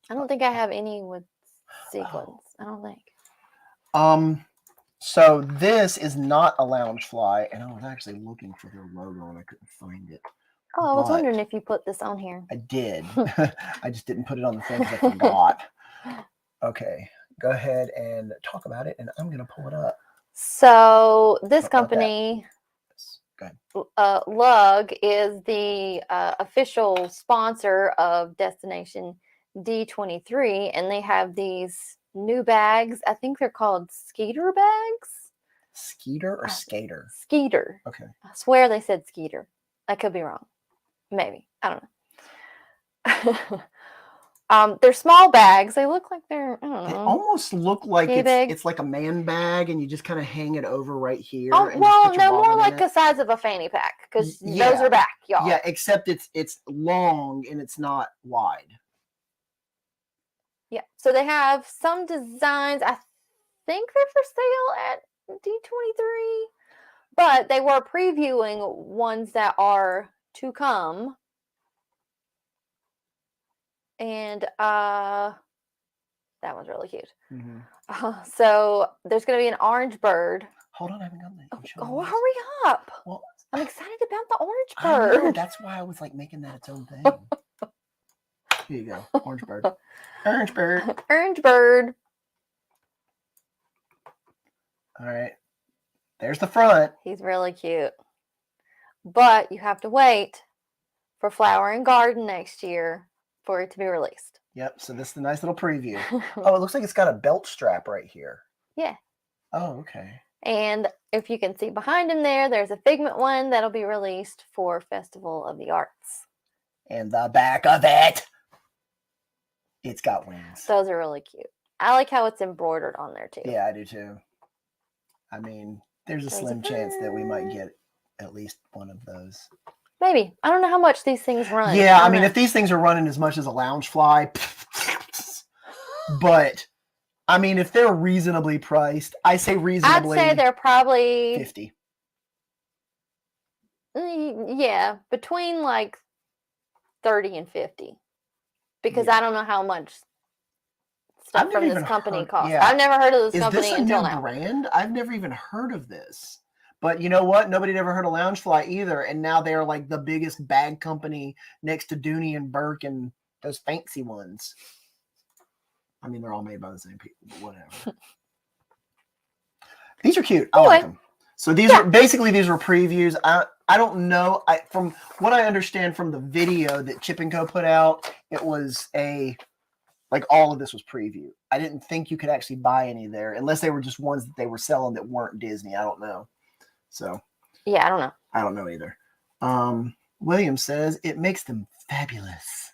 I don't think I have any with sequins. I don't think. So this is not a Loungefly, and I was actually looking for their logo and I couldn't find it. Oh, I was wondering if you put this on here. I did. I just didn't put it on the thing because I forgot. Okay, go ahead and talk about it, and I'm going to pull it up. So this company, Lug, is the official sponsor of Destination D23, and they have these new bags. I think they're called Skeeter bags. Skeeter or Skater? Skeeter. Okay. I swear they said Skeeter. I could be wrong. Maybe. I don't know. They're small bags. They look like they're, I don't know. They almost look like it's like a man bag, and you just kind of hang it over right here. Oh, well, no, more like the size of a fanny pack, because those are back, y'all. Yeah, except it's long and it's not wide. Yeah, so they have some designs. I think they're for sale at D23, but they were previewing ones that are to come. And that one's really cute. Mm-hmm. So there's going to be an orange bird. Hold on, I haven't done that. Oh, hurry up. Well, I'm excited about the orange bird. I know, that's why I was like making that its own thing. Here you go. Orange bird. Orange bird. Orange bird. All right. There's the front. He's really cute. But you have to wait for Flower and Garden next year for it to be released. Yep. So this is a nice little preview. Oh, it looks like it's got a belt strap right here. Yeah. Oh, okay. And if you can see behind him there's a Figment one that'll be released for Festival of the Arts. And the back of it, it's got wings. Those are really cute. I like how it's embroidered on there too. Yeah, I do too. I mean, there's a slim chance that we might get at least one of those. Maybe. I don't know how much these things run. Yeah, I mean, if these things are running as much as a Loungefly, but I mean, if they're reasonably priced, I say reasonably. I'd say they're probably 50. Yeah, between like 30 and 50. Because I don't know how much stuff from this company costs. Yeah. I've never heard of this company until now. Is this a new brand? I've never even heard of this. But you know what? Nobody had ever heard of Loungefly either. And now they're like the biggest bag company next to Dooney and Burke and those fancy ones. I mean, they're all made by the same people, but whatever. These are cute. I like them. So these are basically these were previews. I don't know. From what I understand from the video that Chip and Co put out, it was like all of this was preview. I didn't think you could actually buy any there unless they were just ones that they were selling that weren't Disney. I don't know. So yeah, I don't know. I don't know either. William says it makes them fabulous.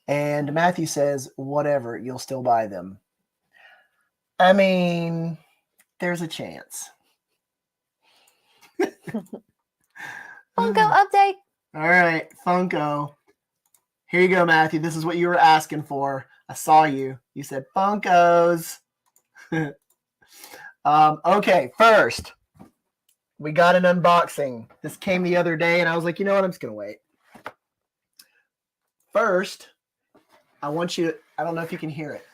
And Matthew says, whatever, you'll still buy them. I mean, there's a chance. Funko update. All right, Funko. Here you go, Matthew. This is what you were asking for. I saw you. You said Funkos. Okay, first, we got an unboxing. This came the other day, and I was like, you know what? I'm just going to wait. First, I want you to, I don't know if you can hear it.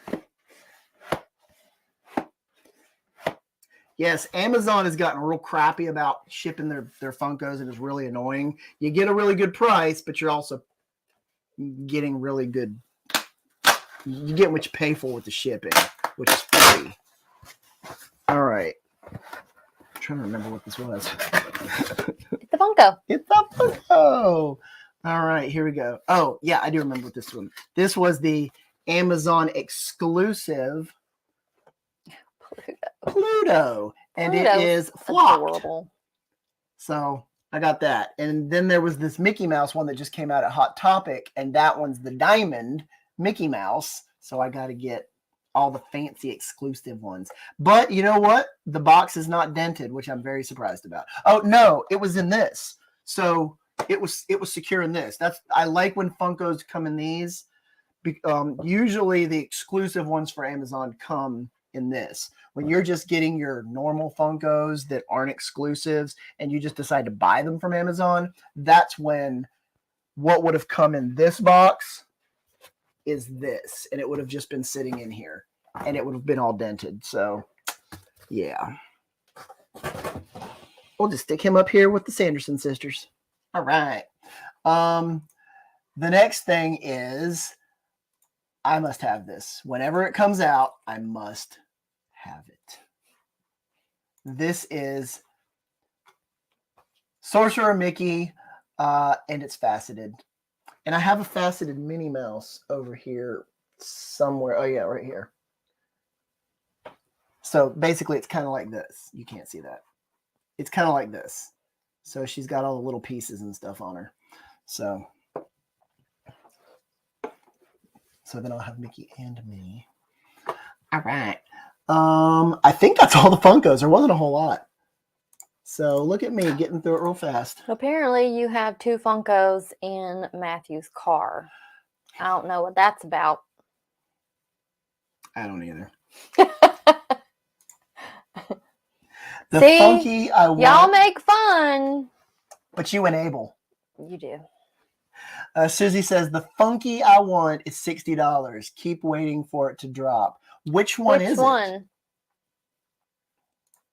Yes, Amazon has gotten real crappy about shipping their Funkos, and it's really annoying. You get a really good price, but you're also getting really good. You get what you pay for with the shipping, which is free. All right. I'm trying to remember what this was. It's the Funko. It's a Funko. All right, here we go. Oh, yeah, I do remember what this one. This was the Amazon exclusive Pluto. And it is flocked. Adorable. So I got that. And then there was this Mickey Mouse one that just came out at Hot Topic, and that one's the Diamond Mickey Mouse. So I got to get all the fancy exclusive ones. But you know what? The box is not dented, which I'm very surprised about. Oh, no, it was in this. So it was secure in this. I like when Funkos come in these. Usually the exclusive ones for Amazon come in this. When you're just getting your normal Funkos that aren't exclusives and you just decide to buy them from Amazon, that's when what would have come in this box is this, and it would have just been sitting in here, and it would have been all dented. So yeah, we'll just stick him up here with the Sanderson sisters. All right. The next thing is I must have this. Whenever it comes out, I must have it. This is Sorcerer Mickey, and it's faceted. And I have a faceted Minnie Mouse over here somewhere. Oh, yeah, right here. So basically, it's kind of like this. You can't see that. It's kind of like this. So she's got all the little pieces and stuff on her. So then I'll have Mickey and Minnie. All right. I think that's all the Funkos. There wasn't a whole lot. So look at me getting through it real fast. Apparently you have 2 Funkos in Matthew's car. I don't know what that's about. I don't either. The See, funky I want. Y'all make fun. But you enable. You do. Susie says, the funky I want is $60. Keep waiting for it to drop. Which one is it?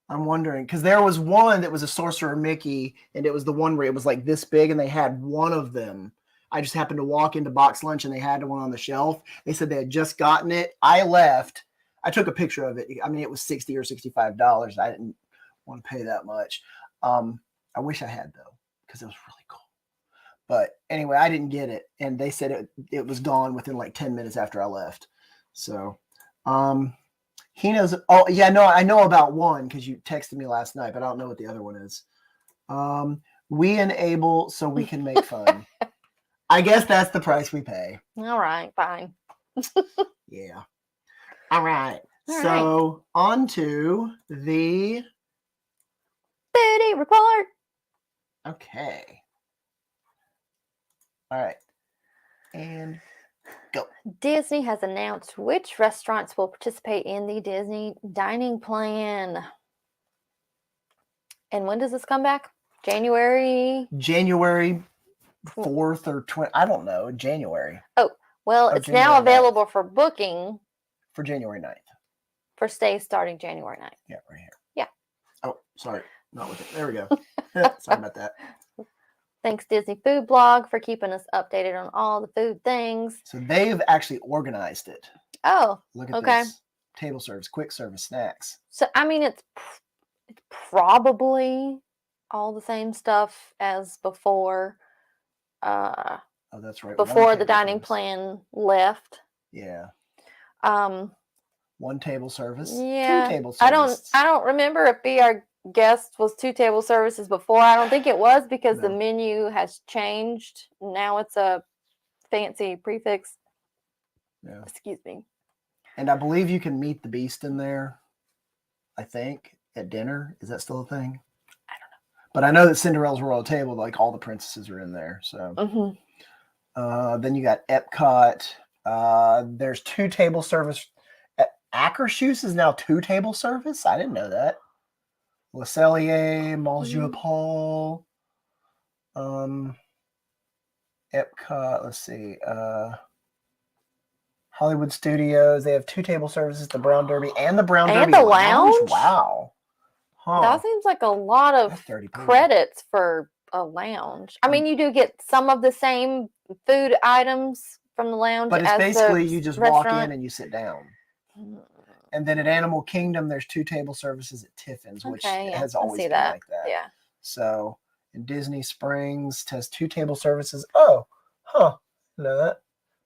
I'm wondering, because there was one that was a Sorcerer Mickey, and it was the one where it was like this big, and they had one of them. I just happened to walk into Boxlunch, and they had one on the shelf. They said they had just gotten it. I left. I took a picture of it. I mean, it was $60 or $65. I didn't want to pay that much. I wish I had though, because it was really cool. But anyway, I didn't get it, and they said it was gone within like 10 minutes after I left. So, he knows. Oh yeah, no, I know about one because you texted me last night, but I don't know what the other one is. We enable so we can make fun. I guess that's the price we pay. All right, fine. Yeah. All right. So on to the Foodie report. Okay. All right. And go. Disney has announced which restaurants will participate in the Disney dining plan. And when does this come back? January 4th or 20. I don't know. January. Oh, well, it's January now 9th. available for booking For January 9th. for stays starting January 9th. Yeah, right here. Yeah. Oh, sorry. Not with it. There we go. Sorry about that. Thanks, Disney Food Blog, for keeping us updated on all the food things. So they've actually organized it. Oh, Look at okay. this. Table service, quick service, snacks. So, I mean, it's probably all the same stuff as before. Oh, that's right. Before the dining plan left. Yeah. One table service. Yeah. 2 table services. I don't remember if Be Our Guest was 2 table services before. I don't think it was because the menu has changed. Now it's a fancy prefix. Yeah. Excuse me. And I believe you can meet the Beast in there. I think at dinner. Is that still a thing? I don't know. But I know that Cinderella's Royal Table, like all the princesses are in there. So then you got Epcot. There's 2 table service. Akershus is now 2 table service. I didn't know that. Le Cellier, Monsieur Paul, Epcot. Let's see. Hollywood Studios. They have 2 table services: the Brown Derby and the Brown Derby and the Lounge. Wow. Huh. That seems like a lot of credits for a lounge. I mean, you do get some of the same food items from the lounge, but it's as basically the you just restaurant. walk in and you sit down. And then at Animal Kingdom, there's 2 table services at Tiffin's, which has always been like that. Yeah. So in Disney Springs, has 2 table services. Oh, huh. Know that.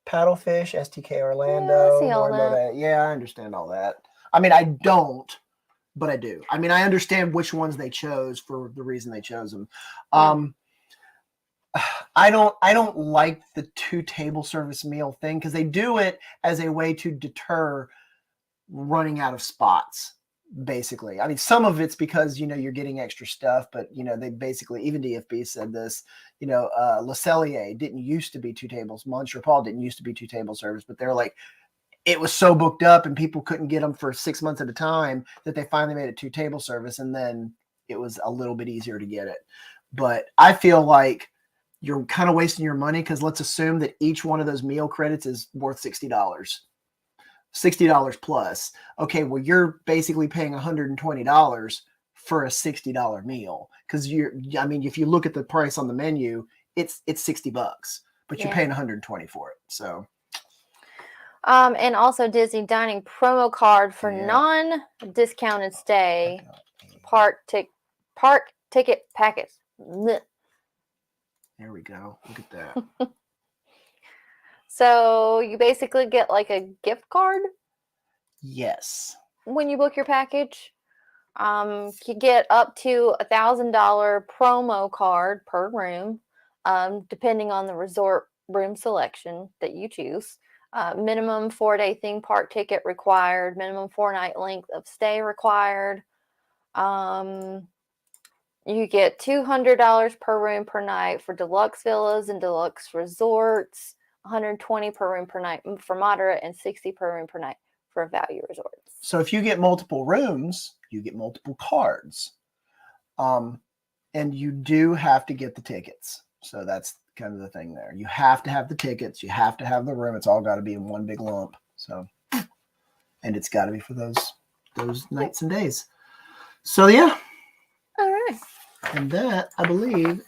Paddlefish, STK Orlando. Yeah, I see all that. Yeah, I understand all that. I mean, I don't, but I do. I mean, I understand which ones they chose for the reason they chose them. Yeah. I don't like the 2 table service meal thing because they do it as a way to deter running out of spots, basically. I mean, some of it's because, you're getting extra stuff, but, they basically, even DFB said this, Le Cellier didn't used to be 2 tables. Monsieur Paul didn't used to be 2 table service, but they're like, it was so booked up and people couldn't get them for 6 months at a time that they finally made it 2 table service. And then it was a little bit easier to get it. But I feel like you're kind of wasting your money because let's assume that each one of those meal credits is worth $60. $60 plus. Okay, well, you're basically paying $120 for a $60 meal because if you look at the price on the menu, it's $60, but you're paying $120 for it. So, and also Disney dining promo card for non-discounted stay, park ticket packets. Blech. There we go. Look at that. So you basically get like a gift card? Yes. When you book your package. You get up to $1,000 promo card per room, depending on the resort room selection that you choose. Minimum 4-day theme park ticket required. Minimum 4-night length of stay required. You get $200 per room per night for deluxe villas and deluxe resorts. $120 per room per night for moderate, and $60 per room per night for value resorts. So if you get multiple rooms, you get multiple cards. And you do have to get the tickets. So that's kind of the thing there. You have to have the tickets. You have to have the room. It's all got to be in one big lump. So, and it's got to be for those nights and days. So yeah. All right. And that, I believe,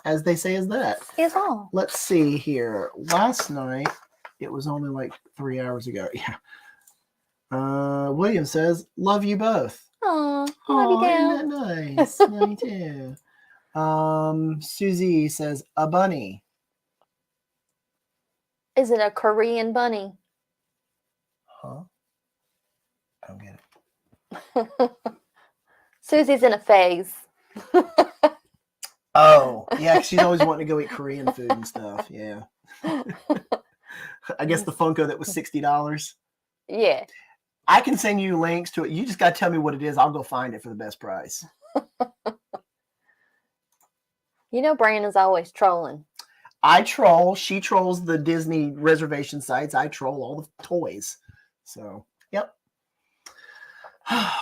as they say, is that. Is all. Let's see here. Last night, it was only like 3 hours ago. Yeah. William says, love you both. Oh, love Oh, you isn't down. that nice? Love you too. Susie says, a bunny. Is it a Korean bunny? Huh? I don't get it. Susie's in a phase. Oh, yeah, she's always wanting to go eat Korean food and stuff. Yeah. I guess the Funko that was $60. Yeah. I can send you links to it. You just got to tell me what it is. I'll go find it for the best price. You know Brandon's always trolling. I troll. She trolls the Disney reservation sites. I troll all the toys. So, yep.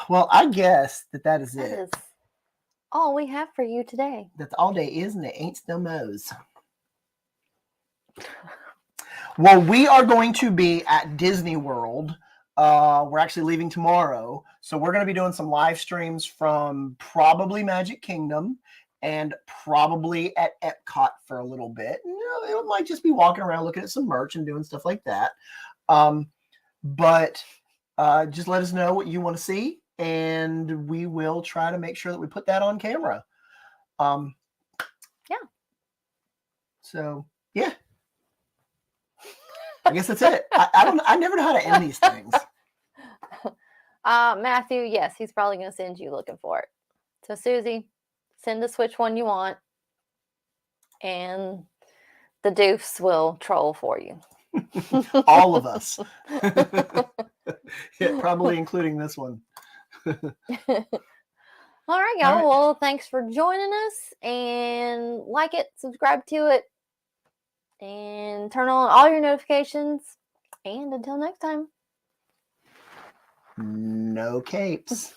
Well, I guess that is That it. is all we have for you today. That's all day is, and it ain't no mo's. Well, we are going to be at Disney World. We're actually leaving tomorrow. So we're going to be doing some live streams from probably Magic Kingdom and probably at Epcot for a little bit. It might just be walking around looking at some merch and doing stuff like that. But just let us know what you want to see, and we will try to make sure that we put that on camera. Yeah. So, yeah. I guess that's it. I never know how to end these things. Matthew, yes, he's probably going to send you looking for it. So, Susie, send us which one you want, and the doofs will troll for you. All of us. Yeah, probably including this one. All right, y'all. All right. Well, thanks for joining us, and like it, subscribe to it, and turn on all your notifications. And until next time. No capes.